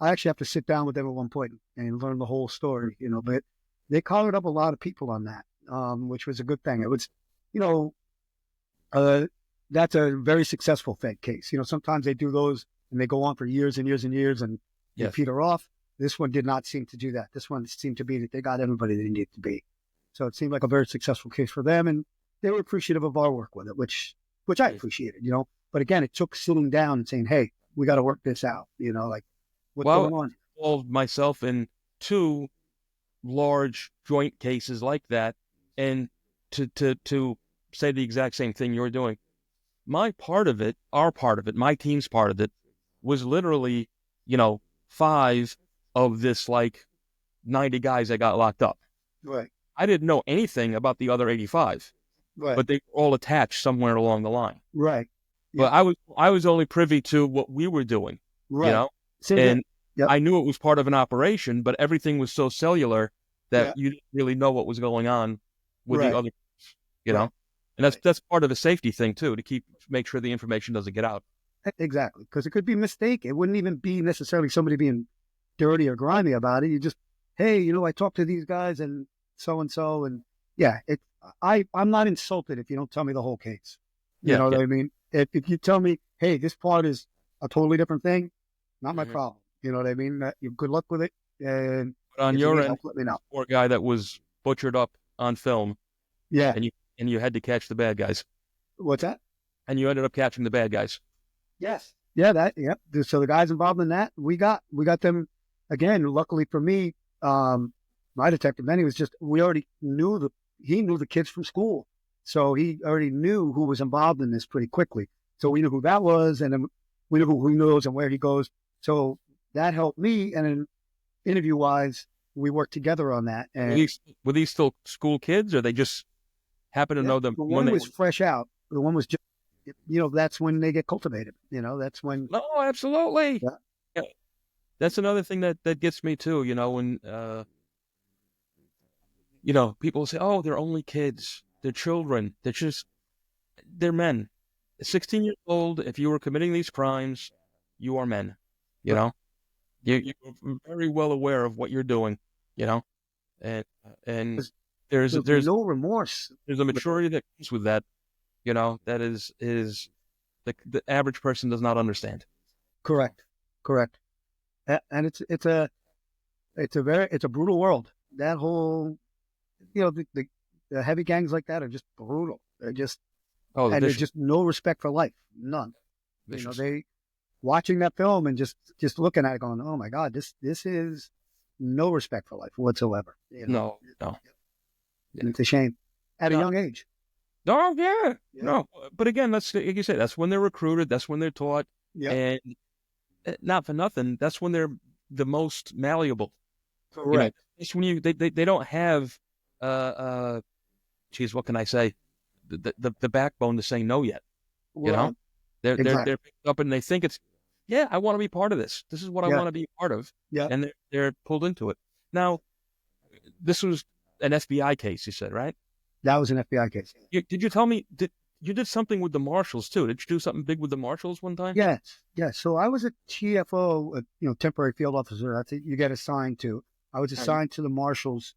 I actually have to sit down with them at one point and learn the whole story, but they collared up a lot of people on that, which was a good thing. It was, that's a very successful Fed case. Sometimes they do those and they go on for years and years and years and they peter off. This one did not seem to do that. This one seemed to be that they got everybody they needed to be. So it seemed like a very successful case for them, and they were appreciative of our work with it, which I appreciated, But again, it took sitting down and saying, hey, we got to work this out, what's going on? Involved myself in 2 large joint cases like that, and to say the exact same thing you're doing. My part of it, our part of it, my team's part of it, was literally, 5 of this 90 guys that got locked up. Right. I didn't know anything about the other 85, Right. but they were all attached somewhere along the line. Right. But I was only privy to what we were doing, Right. you know, Same here. and Yep. I knew it was part of an operation, but everything was so cellular that you didn't really know what was going on with the other, you know, and that's part of a safety thing too, to make sure the information doesn't get out. Exactly, because it could be a mistake. It wouldn't even be necessarily somebody being dirty or grimy about it. You just, hey, you know, I talked to these guys and so, and yeah, I'm not insulted if you don't tell me the whole case. You know what I mean? If you tell me, hey, this part is a totally different thing, not my problem. You know what I mean? Good luck with it. And but on your end, let me know. Poor guy that was butchered up on film. Yeah. And you had to catch the bad guys. What's that? And you ended up catching the bad guys. Yes. Yeah. So the guys involved in that, we got them again. Luckily for me, my detective, then we already knew he knew the kids from school. So he already knew who was involved in this pretty quickly. So we knew who that was, and then we knew who he knows and where he goes. So that helped me. And then interview-wise, we worked together on that. And were these still school kids, or they just happened to know them? The one was fresh out. The one was just, you know, that's when they get cultivated. You know, that's when. No, absolutely. Yeah. That's another thing that gets me too. You know, when you know, people say, "Oh, they're only kids. They're children. They're men." 16 years old. If you were committing these crimes, you are men. You know, you're very well aware of what you're doing. You know, and there's no remorse. There's a maturity that comes with that. You know, that is the average person does not understand. Correct. And it's a brutal world. That whole, you know, the heavy gangs like that are just brutal. They're just there's just no respect for life, none. Vicious. You know, watching that film and just looking at it, going, oh my God, this is no respect for life whatsoever. You know? No. And it's a shame at a young age. Oh yeah. No, but again, that's like you say. That's when they're recruited. That's when they're taught. Yeah. And not for nothing, that's when they're the most malleable. Correct. You know, it's when they don't have geez, what can I say? The backbone to say no yet. Well, you know? Exactly. They're picked up and they think it's I want to be part of this. This is what I want to be a part of. Yeah. And they're pulled into it. Now, this was an FBI case, you said, right? That was an FBI case. Did you tell me you did something with the marshals too? Did you do something big with the marshals one time? Yes. So I was a TFO, temporary field officer. That's it. You get assigned to. I was assigned to the marshals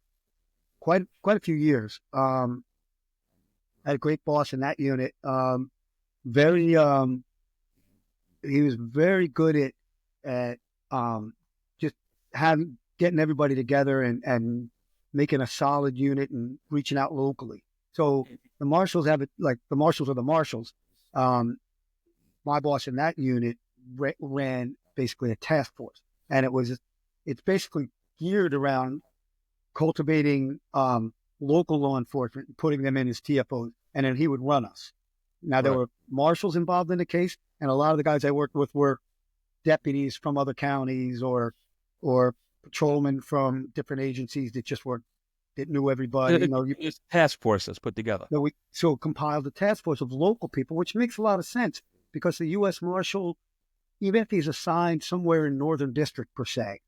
quite a few years. I had a great boss in that unit. He was very good at just getting everybody together and making a solid unit and reaching out locally. So the marshals have it, like the marshals are the marshals. My boss in that unit ran basically a task force, and it's basically geared around cultivating local law enforcement and putting them in as TFOs, and then he would run us. Now, there were marshals involved in the case, and a lot of the guys I worked with were deputies from other counties or patrolmen from different agencies that knew everybody. It's a task force that's put together. So compiled a task force of local people, which makes a lot of sense because the U.S. Marshal, even if he's assigned somewhere in Northern District per se,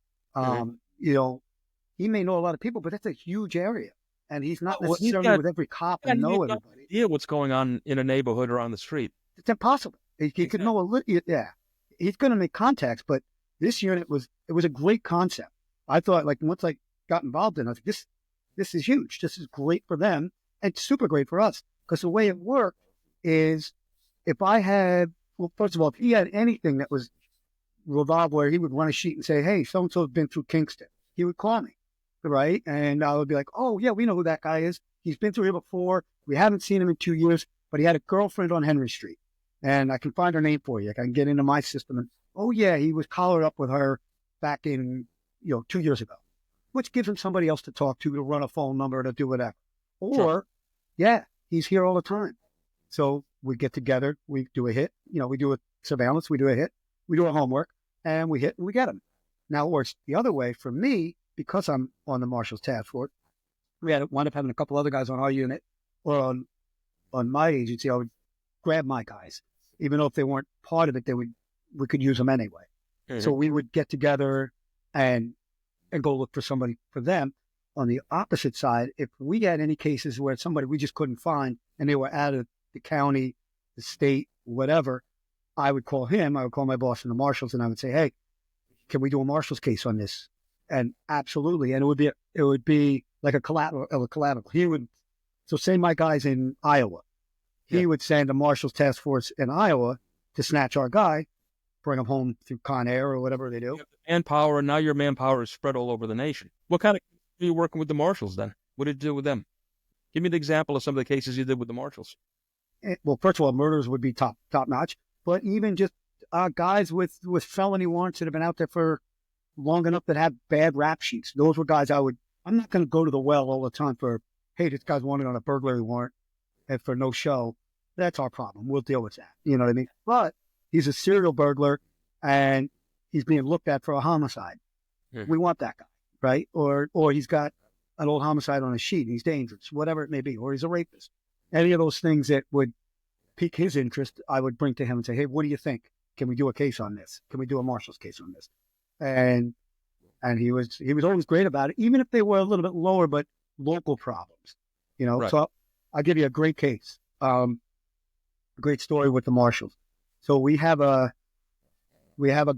he may know a lot of people, but that's a huge area. And he's not necessarily with every cop and know everybody. Yeah, what's going on in a neighborhood or on the street. It's impossible. He could know a little. Yeah, he's going to make contacts, but this unit was a great concept. I thought, like, once I got involved in it, I was like, this is huge. This is great for them and super great for us. Because the way it worked is if I had, well, first of all, if he had anything that was revolved where he would run a sheet and say, hey, so-and-so has been through Kingston, he would call me, right? And I would be like, oh, yeah, we know who that guy is. He's been through here before. We haven't seen him in 2 years, but he had a girlfriend on Henry Street. And I can find her name for you. I can get into my system. And, oh, yeah, he was collared up with her back in, 2 years ago, which gives him somebody else to talk to run a phone number, to do whatever. Or, yeah, he's here all the time. So we get together, we do a hit, we do a surveillance, we do a hit, we do our homework, and we hit and we get him. Now it works the other way for me because I'm on the Marshals Task Force, we had wound up having a couple other guys on our unit or on my agency. I would grab my guys, even though if they weren't part of it, we could use them anyway. Mm-hmm. So we would get together and go look for somebody for them. On the opposite side, if we had any cases where somebody we just couldn't find and they were out of the county, the state, whatever, I would call him. I would call my boss in the Marshals, and I would say, "Hey, can we do a Marshals case on this?" And absolutely, and it would be like a collateral. He would. So say my guy's in Iowa, he would send a Marshals Task Force in Iowa to snatch our guy, bring him home through Con Air or whatever they do. Manpower, and now your manpower is spread all over the nation. What kind of are you working with the Marshals then? What did you do with them? Give me an example of some of the cases you did with the Marshals. Well, first of all, murders would be top notch, but even just guys with felony warrants that have been out there for long enough that have bad rap sheets. Those were guys I'm not going to go to the well all the time for, hey, this guy's wanted on a burglary warrant and for no show. That's our problem. We'll deal with that. You know what I mean? But he's a serial burglar and he's being looked at for a homicide. We want that guy, right? Or he's got an old homicide on his sheet. He's dangerous, whatever it may be. Or he's a rapist. Any of those things that would pique his interest, I would bring to him and say, hey, what do you think? Can we do a case on this? Can we do a Marshals case on this? And he was always great about it, even if they were a little bit lower, but local problems, you know. Right. So I'll give you a great case, a great story with the Marshals. So we have a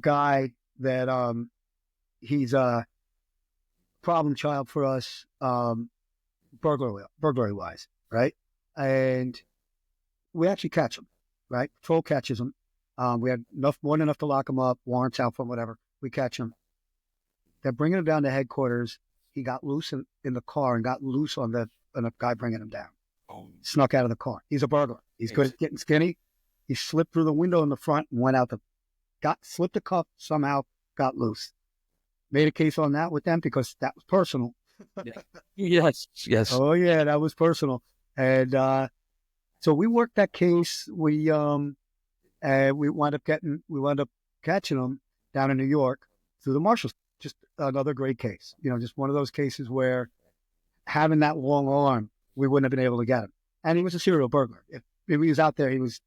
guy that he's a problem child for us, burglary wise, right? And we actually catch him, right? Patrol catches him. We had more than enough to lock him up, warrants out for him, whatever. We catch him. They're bringing him down to headquarters. He got loose in the car and got loose on the guy bringing him down. Oh. Snuck out of the car. He's a burglar. He's good at getting skinny. He slipped through the window in the front and went out slipped a cuff, somehow got loose. Made a case on that with them because that was personal. Yes. Oh yeah, that was personal. And so we worked that case. We wound up catching him down in New York through the Marshals. Just another great case. You know, just one of those cases where having that long arm, we wouldn't have been able to get him. And he was a serial burglar. If he was out there, he was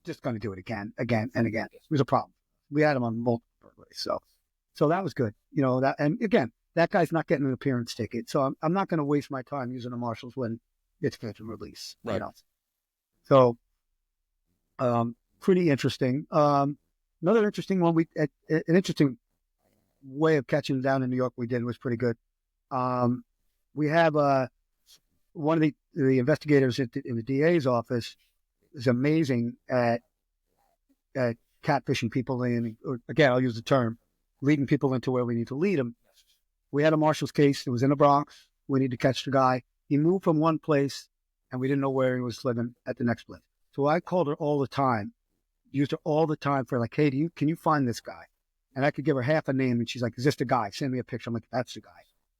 just going to do it again and again. It was a problem. We had him on multiple burglaries. So that was good. You know, that, and again, that guy's not getting an appearance ticket. So I'm not going to waste my time using the Marshals when it's catch and release. Right. You know? So, pretty interesting. Another interesting one, an interesting way of catching him down in New York we did was pretty good. We have one of the investigators in the DA's office is amazing at catfishing people in, or again, I'll use the term, leading people into where we need to lead them. We had a Marshals case. It was in the Bronx. We need to catch the guy. He moved from one place, and we didn't know where he was living at the next place. So I called her all the time, used her all the time for like, hey, can you find this guy? And I could give her half a name, and she's like, is this the guy? Send me a picture. I'm like, that's the guy.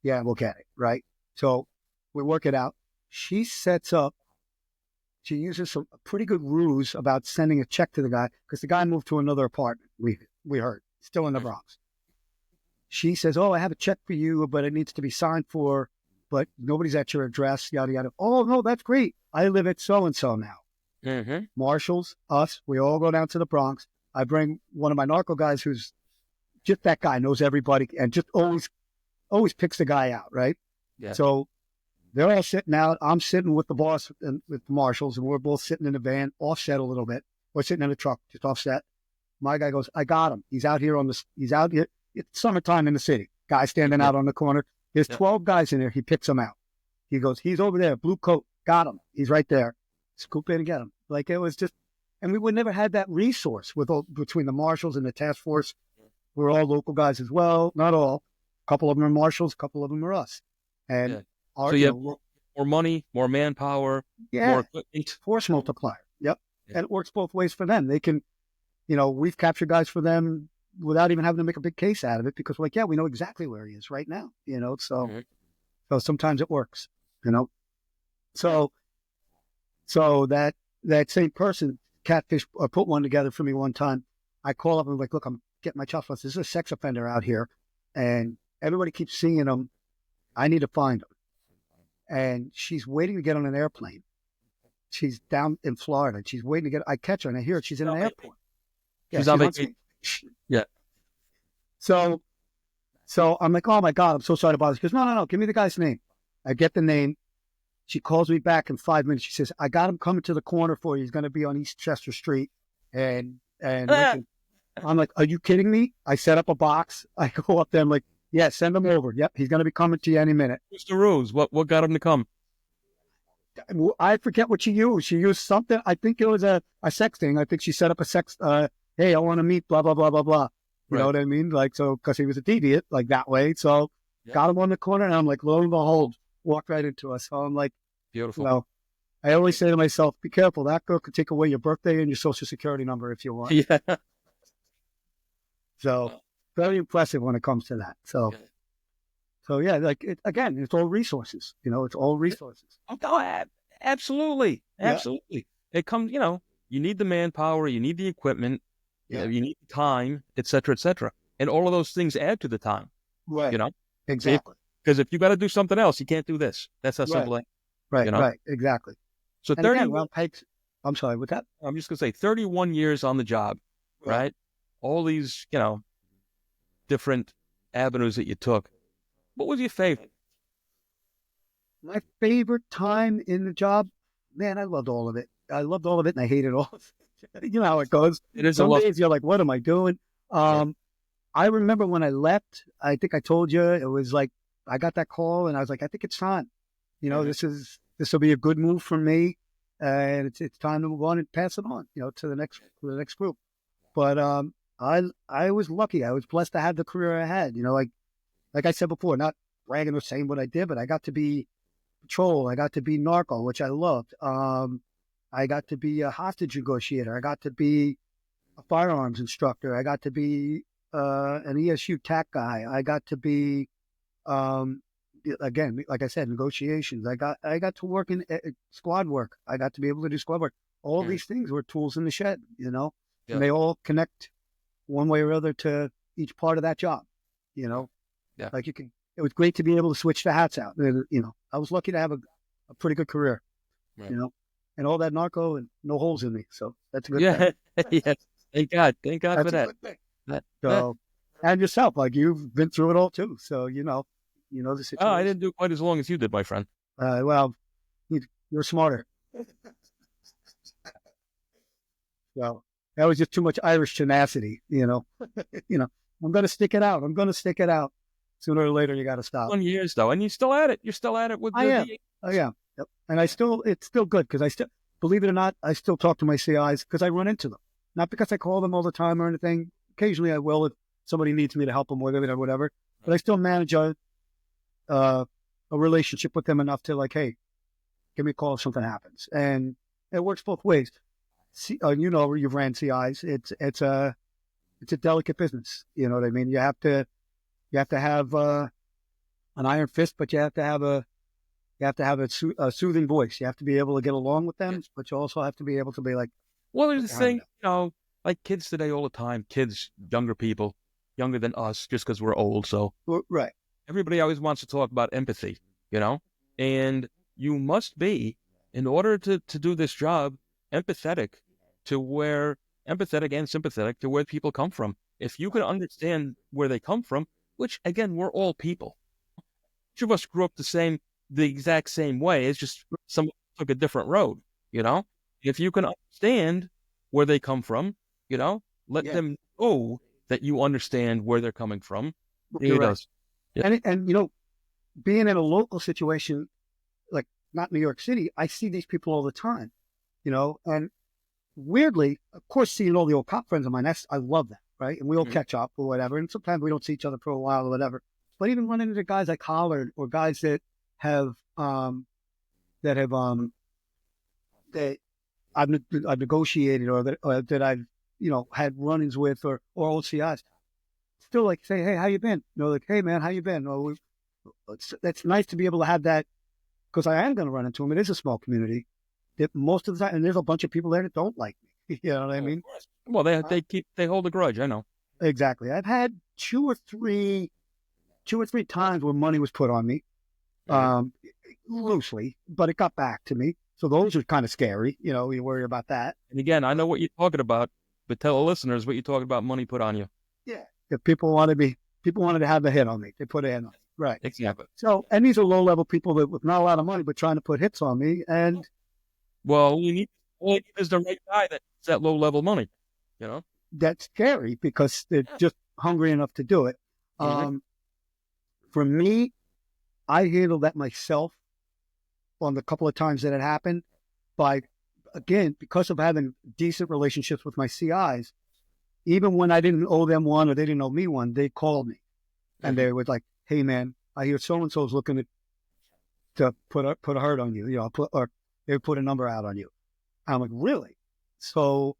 Yeah, we'll get it, right? So we work it out. She uses a pretty good ruse about sending a check to the guy because the guy moved to another apartment. We heard, still in the Bronx. She says, oh, I have a check for you, but it needs to be signed for, but nobody's at your address, yada, yada. Oh, no, that's great. I live at so-and-so now. Mm-hmm. Marshals, us, we all go down to the Bronx. I bring one of my narco guys who's just that guy, knows everybody, and just always picks the guy out, right? Yeah. So they're all sitting out. I'm sitting with the boss and with the Marshals, and we're both sitting in the van, offset a little bit. We're sitting in the truck, just offset. My guy goes, I got him. He's out here. It's summertime in the city. Guy standing out on the corner. There's 12 guys in there. He picks them out. He goes, he's over there, blue coat. Got him. He's right there. Scoop in and get him. Like it was just, and we would never had that resource between the Marshals and the task force. We're all local guys as well. Not all. A couple of them are Marshals. A couple of them are us. And so you have more money, more manpower, more equipment. Force multiplier. Yep. Yeah. And it works both ways for them. They can, we've captured guys for them without even having to make a big case out of it because we're like, yeah, we know exactly where he is right now, so sometimes it works, So that same person catfish or put one together for me one time. I call up and I'm like, look, I'm getting my chops. This is a sex offender out here and everybody keeps seeing them. I need to find them. And she's waiting to get on an airplane. She's down in Florida. She's waiting to get. I catch her and I hear she's in an airport. Yeah, She's on on vacation. vacation. Yeah. So I'm like, oh my God, I'm so sorry to bother. She goes, no, give me the guy's name. I get the name. She calls me back in 5 minutes. She says, I got him coming to the corner for you. He's going to be on East Chester Street. And Lincoln. I'm like, are you kidding me? I set up a box. I go up there. I'm like, yeah, send him over. Yep, he's going to be coming to you any minute. What's the rules? What got him to come? I forget what she used. She used something. I think it was a sex thing. I think she set up a sex, hey, I want to meet, blah, blah, blah, blah, blah. You know what I mean? Like, so, because he was a deviant, like that way. So, got him on the corner, and I'm like, lo and behold, walked right into us. So I'm like, beautiful. You know, I always say to myself, be careful. That girl could take away your birthday and your social security number if you want. Yeah. So, very impressive when it comes to that. So yeah, like, again, it's all resources. You know, it's all resources. Oh, absolutely. Absolutely. It comes, you need the manpower, you need the equipment, you need the time, et cetera, et cetera. And all of those things add to the time. Right. You know? Exactly. Because if you got to do something else, you can't do this. That's how simple it is. Right, right, exactly. So and 30, again, well, I'm sorry, with that? I'm just going to say 31 years on the job, right? All these, different avenues that you took. What was your favorite? My favorite time in the job? Man, I loved all of it. I loved all of it and I hated all of it. You know how it goes. It is Some days you're like, what am I doing? I remember when I left, I think I told you, it was like, I got that call and I was like, I think it's time. You know, this will be a good move for me. And it's time to move on and pass it on, to the next group. But I was lucky. I was blessed to have the career I had. Like I said before, not bragging or saying what I did, but I got to be patrol. I got to be narco, which I loved. I got to be a hostage negotiator. I got to be a firearms instructor. I got to be an ESU TAC guy. I got to be, again, like I said, negotiations. I got to work in squad work. I got to be able to do squad work. All these things were tools in the shed, and they all connect one way or other to each part of that job, Like it was great to be able to switch the hats out. I was lucky to have a pretty good career, and all that narco and no holes in me. So that's a good thing. Yes. Thank God that's for that. So, and yourself, like you've been through it all too. So, you know the situation. Oh, I didn't do quite as long as you did, my friend. Well, you're smarter. So that was just too much Irish tenacity, I'm going to stick it out. Sooner or later, you got to stop. 1 year though, and you're still at it. You're still at it with. I am. Yep. And it's still good because believe it or not, I still talk to my CIs because I run into them. Not because I call them all the time or anything. Occasionally I will if somebody needs me to help them with it or whatever. But I still manage a relationship with them enough to like, hey, give me a call if something happens. And it works both ways. You've ran CIs. It's a delicate business. You know what I mean? You have to have an iron fist, but you have to have a soothing voice. You have to be able to get along with them, but you also have to be able to be like. Well, there's this thing, like kids today all the time. Kids, younger people, younger than us, just because we're old. So right. Everybody always wants to talk about empathy, and you must be, in order to do this job, empathetic and sympathetic to where people come from. If you can understand where they come from, which again, we're all people. Each of us grew up the exact same way. It's just someone took a different road, If you can understand where they come from, let them know that you understand where they're coming from. You're right. And being in a local situation, like not New York City, I see these people all the time, and weirdly, of course, seeing all the old cop friends of mine, I love that, right? And we all catch up or whatever. And sometimes we don't see each other for a while or whatever. But even running into guys like Collard or guys that I've negotiated or that I've had run-ins with or OCIs, still like say, hey, how you been? Like, hey man, how you been? Or it's nice to be able to have that because I am going to run into them. It is a small community. That most of the time, and there's a bunch of people there that don't like me. You know what I mean? Well, they hold a grudge. I know. Exactly. I've had 2 or 3 2 or 3 times where money was put on me, loosely, but it got back to me. So those are kind of scary. You know, you worry about that. And again, I know what you're talking about, but tell the listeners what you're talking about. Money put on you. Yeah. If people wanted to have a hit on me, they put a hit on me. Right. Exactly. So, and these are low-level people that with not a lot of money, but trying to put hits on me. And well, all you need is the right guy that's that low-level money. You know, that's scary because they're just hungry enough to do it. For me, I handled that myself on the couple of times that it happened by, again, because of having decent relationships with my CIs, even when I didn't owe them one or they didn't owe me one, they called me and they were like, hey man, I hear so-and-so's looking to put a hurt on you, you know, or they put a number out on you. I'm like, really? So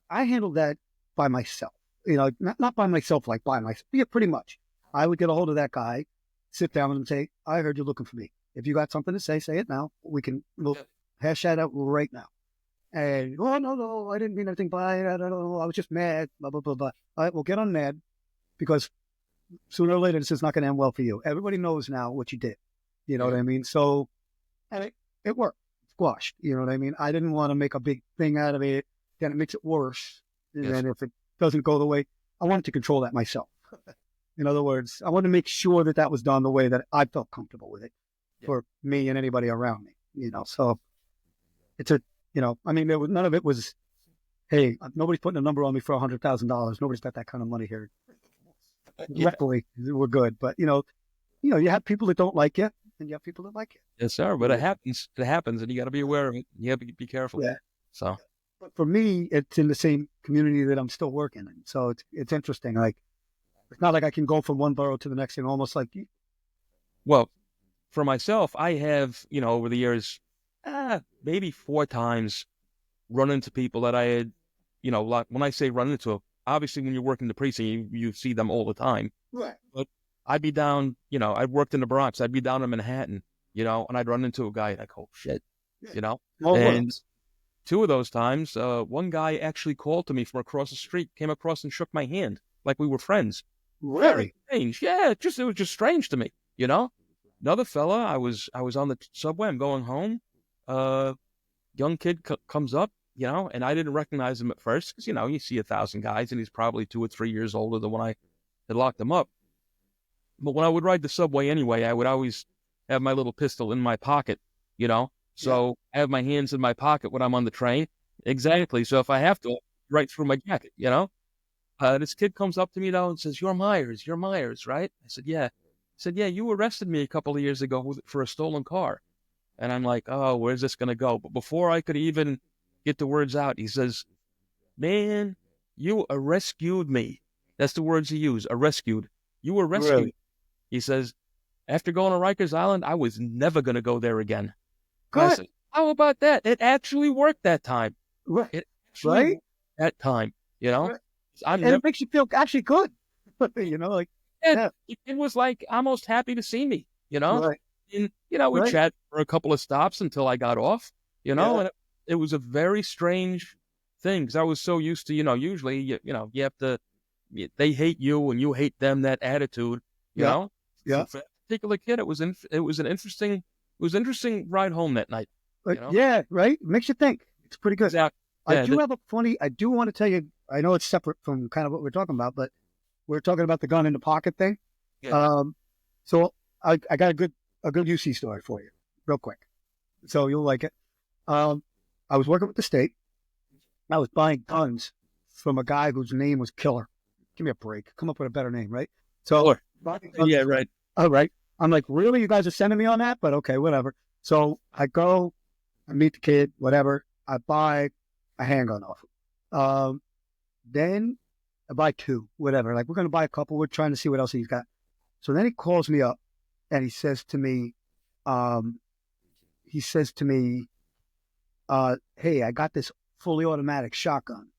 I handled that by myself, you know, not by myself, like by myself. Yeah, pretty much. I would get a hold of that guy, sit down with him and say, I heard you're looking for me. If you got something to say it now. We'll hash that out right now. And, oh, no, I didn't mean anything by it. I don't know. I was just mad, blah, blah, blah, blah. All right, well, get on mad because sooner or later, this is not going to end well for you. Everybody knows now what you did. You know what I mean? So, and it worked. Squashed. You know what I mean? I didn't want to make a big thing out of it. Then it makes it worse. And then if it doesn't go the way, I wanted to control that myself. In other words, I wanted to make sure that was done the way that I felt comfortable with it for me and anybody around me, you know? So it's you know, I mean, none of it was, hey, nobody's putting a number on me for $100,000. Nobody's got that kind of money here. Luckily, we're good. But, you know, you have people that don't like you and you have people that like you. Yes, sir. But it happens, and you got to be aware of it. You have to be careful. Yeah. So, but for me, it's in the same community that I'm still working in. So it's interesting. Like, it's not like I can go from one borough to the next and almost like you. Well, for myself, I have, you know, over the years, maybe 4 times run into people that I had, you know, like when I say run into, obviously when you're working the precinct, you see them all the time. Right. But I'd be down, you know, I worked in the Bronx. I'd be down in Manhattan, you know, and I'd run into a guy and I'd go, shit, you know. And 2 of those times, one guy actually called to me from across the street, came across and shook my hand like we were friends. Really? Very strange. Yeah, it was just strange to me, you know. Another fella, I was on the subway, I'm going home. Young kid comes up, you know, and I didn't recognize him at first because, you know, you see 1,000 guys and he's probably 2 or 3 years older than when I had locked him up. But when I would ride the subway anyway, I would always have my little pistol in my pocket, you know. So I have my hands in my pocket when I'm on the train. Exactly. So if I have to, right through my jacket, you know. This kid comes up to me now and says, you're Myers, right? I said, yeah. He said, yeah, you arrested me a couple of years ago for a stolen car. And I'm like, oh, where's this going to go? But before I could even get the words out, he says, man, you rescued me. That's the words he used, rescued. You were rescued. Really? He says, after going to Rikers Island, I was never going to go there again. Good. I said, how about that? It actually worked that time. Right. It actually worked that time, you know? Right. And it makes you feel actually good. You know, like, it was like almost happy to see me, you know? Right. And, you know, we chatted for a couple of stops until I got off, you know, and it was a very strange thing because I was so used to, you know, usually, you know, you have to, they hate you and you hate them, that attitude, you know? Yeah. For that particular kid, it was an interesting ride home that night. You know? Yeah, right? It makes you think. It's pretty good. Exactly. I do want to tell you, I know it's separate from kind of what we're talking about, but we're talking about the gun in the pocket thing. Yeah. So I got a good UC story for you real quick. So you'll like it. I was working with the state. I was buying guns from a guy whose name was Killer. Give me a break. Come up with a better name, right? So, yeah, right. All right. I'm like, really? You guys are sending me on that? But okay, whatever. So I go, I meet the kid, whatever. I buy a handgun off him. Then I buy 2, whatever. Like, we're going to buy a couple. We're trying to see what else he's got. So then he calls me up and he says to me, hey, I got this fully automatic shotgun.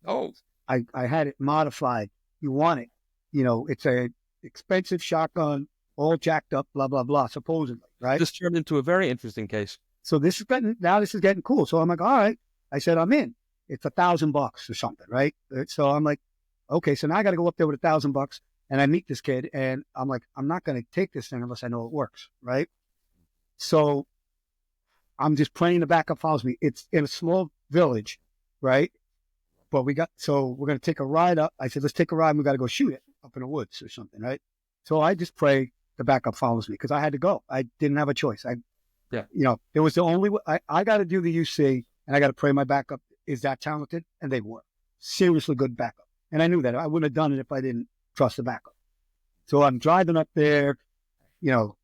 Oh. I had it modified. You want it? You know, it's a expensive shotgun, all jacked up, blah, blah, blah, supposedly, right? This turned into a very interesting case. So this is getting cool. So I'm like, all right. I said, I'm in. It's $1,000 or something, right? So I'm like, okay, so now I got to go up there with $1,000. And I meet this kid, and I'm like, I'm not going to take this thing unless I know it works, right? So I'm just praying the backup follows me. It's in a small village, right? But we're going to take a ride up. I said, let's take a ride, and we got to go shoot it up in the woods or something, right? So I just pray the backup follows me because I had to go. I didn't have a choice. It was the only way. I got to do the UC, and I got to pray my backup is that talented, and they were. Seriously good backup. And I knew that. I wouldn't have done it if I didn't trust the backup. So I'm driving up there,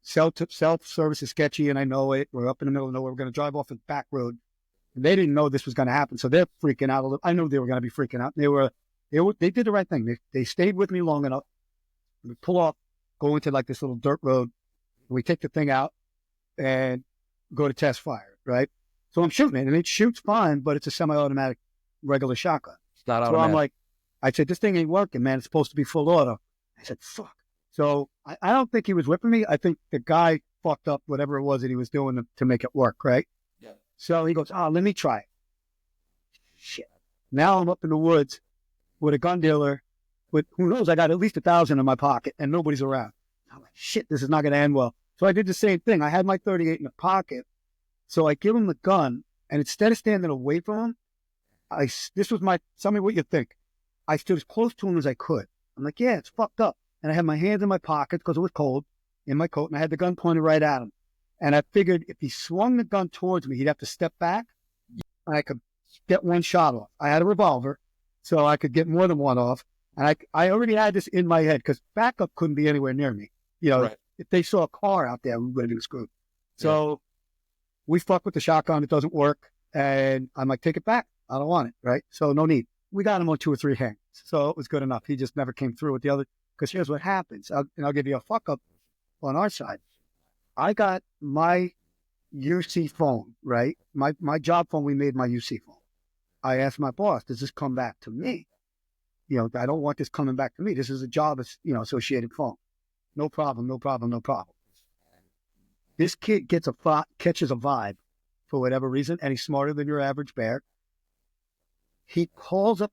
self-service is sketchy, and I know it. We're up in the middle of nowhere. We're going to drive off a back road. And they didn't know this was going to happen, so they're freaking out a little. I knew they were going to be freaking out. They did the right thing. They stayed with me long enough. We pull off, go into like this little dirt road. And we take the thing out and go to test fire, right? So I'm shooting it, and it shoots fine, but it's a semi-automatic regular shotgun. It's not So automatic. I'm like, I said, this thing ain't working, man. It's supposed to be full auto. I said, fuck. So I don't think he was whipping me. I think the guy fucked up whatever it was that he was doing to make it work, right? Yeah. So he goes, let me try it. Shit. Now I'm up in the woods with a gun dealer with, who knows, I got at least 1,000 in my pocket and nobody's around. I'm like, shit, this is not going to end well. So I did the same thing. I had my 38 in the pocket. So I give him the gun, and instead of standing away from him, tell me what you think. I stood as close to him as I could. I'm like, yeah, it's fucked up. And I had my hands in my pockets because it was cold in my coat, and I had the gun pointed right at him. And I figured if he swung the gun towards me, he'd have to step back, and I could get one shot off. I had a revolver, so I could get more than one off. And I already had this in my head because backup couldn't be anywhere near me. Right. If they saw a car out there, we would have been screwed. So we fuck with the shotgun. It doesn't work. And I'm like, take it back. I don't want it, right? So no need. We got him on 2 or 3 hands. So it was good enough. He just never came through with the other. Because here's what happens. I'll give you a fuck up on our side. I got my UC phone, right? My job phone, we made my UC phone. I asked my boss, does this come back to me? I don't want this coming back to me. This is a job, associated phone. No problem. This kid catches a vibe for whatever reason, and he's smarter than your average bear. He calls up,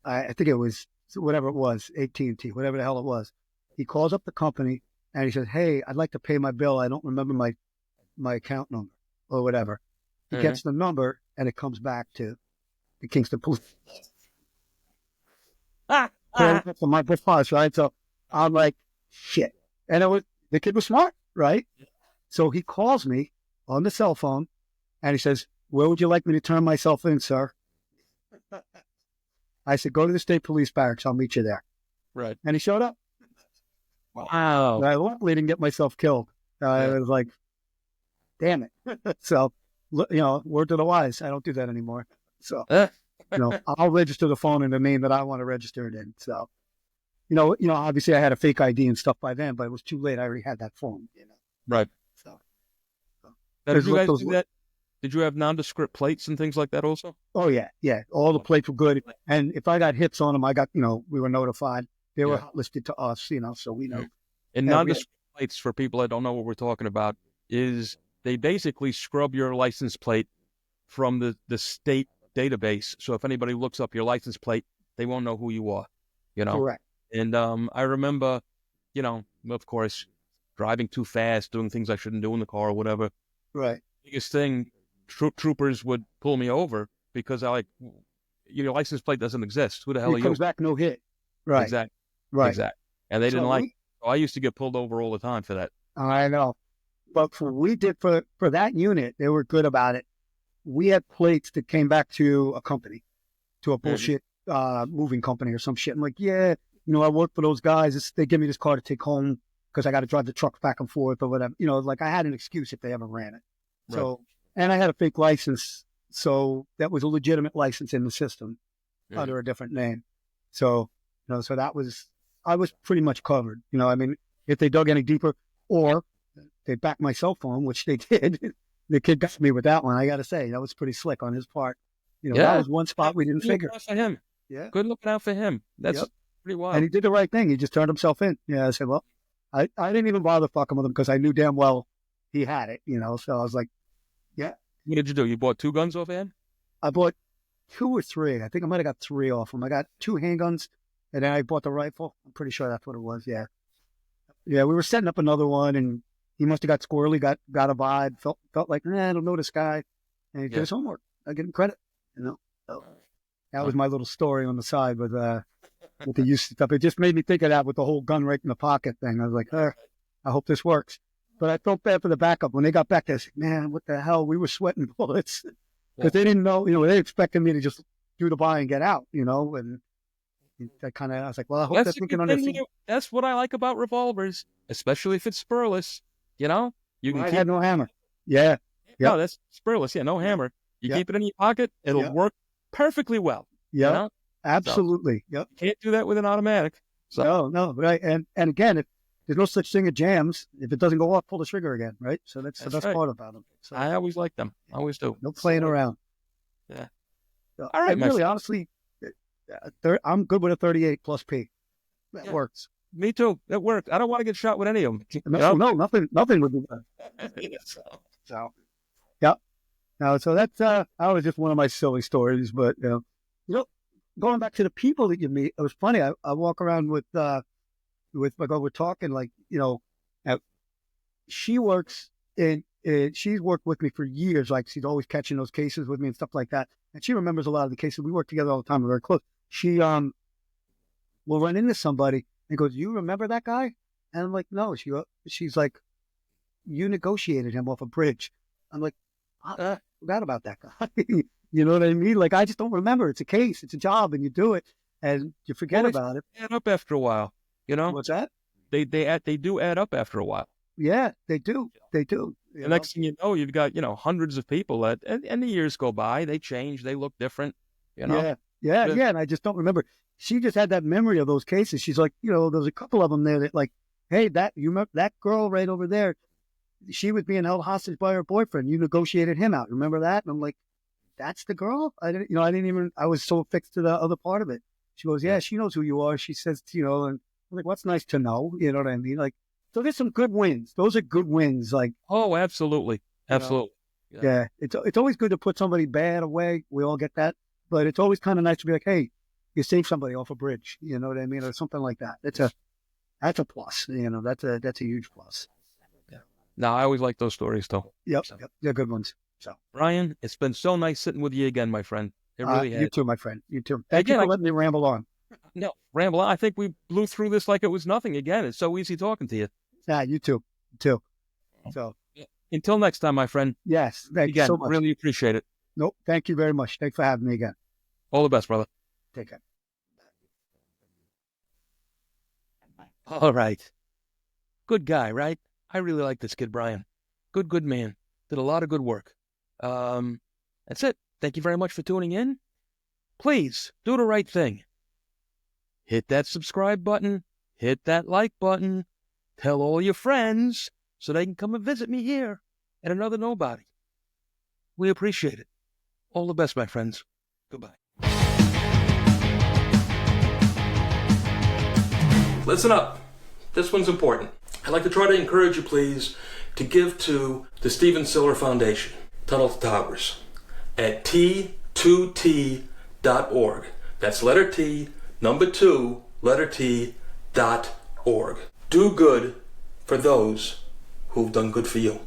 I think it was, whatever it was, AT&T, whatever the hell it was. He calls up the company, and he says, hey, I'd like to pay my bill. I don't remember my account number or whatever. He gets the number, and it comes back to the Kingston Police. For my boss, right? So I'm like, shit. And the kid was smart, right? So he calls me on the cell phone, and he says, where would you like me to turn myself in, sir? I said, go to the state police barracks. I'll meet you there. Right. And he showed up. Wow. And I luckily didn't get myself killed. I was like, damn it. So, word to the wise, I don't do that anymore. So, I'll register the phone in the name that I want to register it in. So, obviously I had a fake ID and stuff by then, but it was too late. I already had that phone, Right. So. Now, did you guys do that? Did you have nondescript plates and things like that also? Oh, yeah. Yeah. All the plates were good. And if I got hits on them, we were notified. They were listed to us, so we know. And nondescript plates, for people that don't know what we're talking about, is they basically scrub your license plate from the state database. So if anybody looks up your license plate, they won't know who you are, Correct. And I remember, of course, driving too fast, doing things I shouldn't do in the car or whatever. Right. Biggest thing, troopers would pull me over because your license plate doesn't exist. Who the hell are you? It comes back no hit. Right. Exactly. Right. Exactly. And they didn't like it. So I used to get pulled over all the time for that. I know. But for that unit, they were good about it. We had plates that came back to a company, to a bullshit moving company or some shit. I'm like, I work for those guys. They give me this car to take home because I got to drive the truck back and forth or whatever. I had an excuse if they ever ran it. Right. So, and I had a fake license. So that was a legitimate license in the system under a different name. So, so I was pretty much covered. If they dug any deeper or they backed my cell phone, which they did, the kid got me with that one. I got to say, that was pretty slick on his part. That was one spot we didn't figure. For him. Yeah. Good looking out for him. That's pretty wild. And he did the right thing. He just turned himself in. Yeah. I said, well, I didn't even bother fucking with him because I knew damn well he had it, so I was like, yeah. What did you do? You bought 2 guns off of him? I bought 2 or 3. I think I might have got 3 off him. I got 2 handguns And then I bought the rifle. I'm pretty sure that's what it was. Yeah. Yeah, we were setting up another one, and he must have got squirrely, got a vibe, felt like, I don't know this guy. And he did his homework. I give him credit, So that was my little story on the side with the use of stuff. It just made me think of that with the whole gun right in the pocket thing. I was like, I hope this works. But I felt bad for the backup. When they got back, they said, man, what the hell? We were sweating bullets. Because they didn't know, they expected me to just do the buy and get out, and that kind of, I was like, well, I hope that's thinking on the That's what I like about revolvers, especially if it's spurless. You can I had no hammer. Yeah. No, that's spurless. Yeah, no hammer. You keep it in your pocket, it'll work perfectly well. Yeah. Absolutely. So, can't do that with an automatic. So. No. Right. And again, if there's no such thing as jams, if it doesn't go off, pull the trigger again. Right. So that's the best part about them. So, I always like them. I always do. No playing around. Yeah. So, all right. Really, honestly, I'm good with a 38 plus P. That works. Me too. That works. I don't want to get shot with any of them. No, nothing would be bad. So, yeah. No, so that's that was just one of my silly stories. But going back to the people that you meet, it was funny. I walk around with my girl. We're talking like she works in. She's worked with me for years. Like she's always catching those cases with me and stuff like that. And she remembers a lot of the cases. We work together all the time. We're very close. She will run into somebody and goes, "You remember that guy?" And I'm like, "No." She's like, "You negotiated him off a bridge." I'm like, I forgot about that guy. You know what I mean? Like, I just don't remember. It's a case. It's a job, and you do it, and you forget about it. Add up after a while. What's that? They do add up after a while. Yeah, they do. They do. The next thing you know, you've got hundreds of people and the years go by. They change. They look different. Yeah. And I just don't remember. She just had that memory of those cases. She's like, there's a couple of them there that like, hey, you remember that girl right over there? She was being held hostage by her boyfriend. You negotiated him out. Remember that? And I'm like, that's the girl? I was so fixed to the other part of it. She goes, yeah, she knows who you are. She says, and I'm like, what's nice to know? You know what I mean? Like, so there's some good wins. Those are good wins. Like, oh, absolutely. Absolutely. Yeah. It's always good to put somebody bad away. We all get that. But it's always kind of nice to be like, hey, you saved somebody off a bridge. You know what I mean? Or something like that. That's a plus. That's a huge plus. No, I always like those stories, though. Yep, they're good ones. So, Brian, it's been so nice sitting with you again, my friend. It really has. You too, my friend. You too. Thank you for letting me ramble on. No, ramble on. I think we blew through this like it was nothing again. It's so easy talking to you. Yeah, you too. So, until next time, my friend. Yes, thank you so much. Really appreciate it. Nope, thank you very much. Thanks for having me again. All the best, brother. Take care. All right. Good guy, right? I really like this kid, Brian. Good man. Did a lot of good work. That's it. Thank you very much for tuning in. Please do the right thing. Hit that subscribe button. Hit that like button. Tell all your friends so they can come and visit me here at Another Nobody. We appreciate it. All the best, my friends. Goodbye. Listen up. This one's important. I'd like to try to encourage you, please, to give to the Stephen Siller Foundation, Tunnel to Towers, at T2T.org. That's letter T, number 2, letter T.org. Do good for those who've done good for you.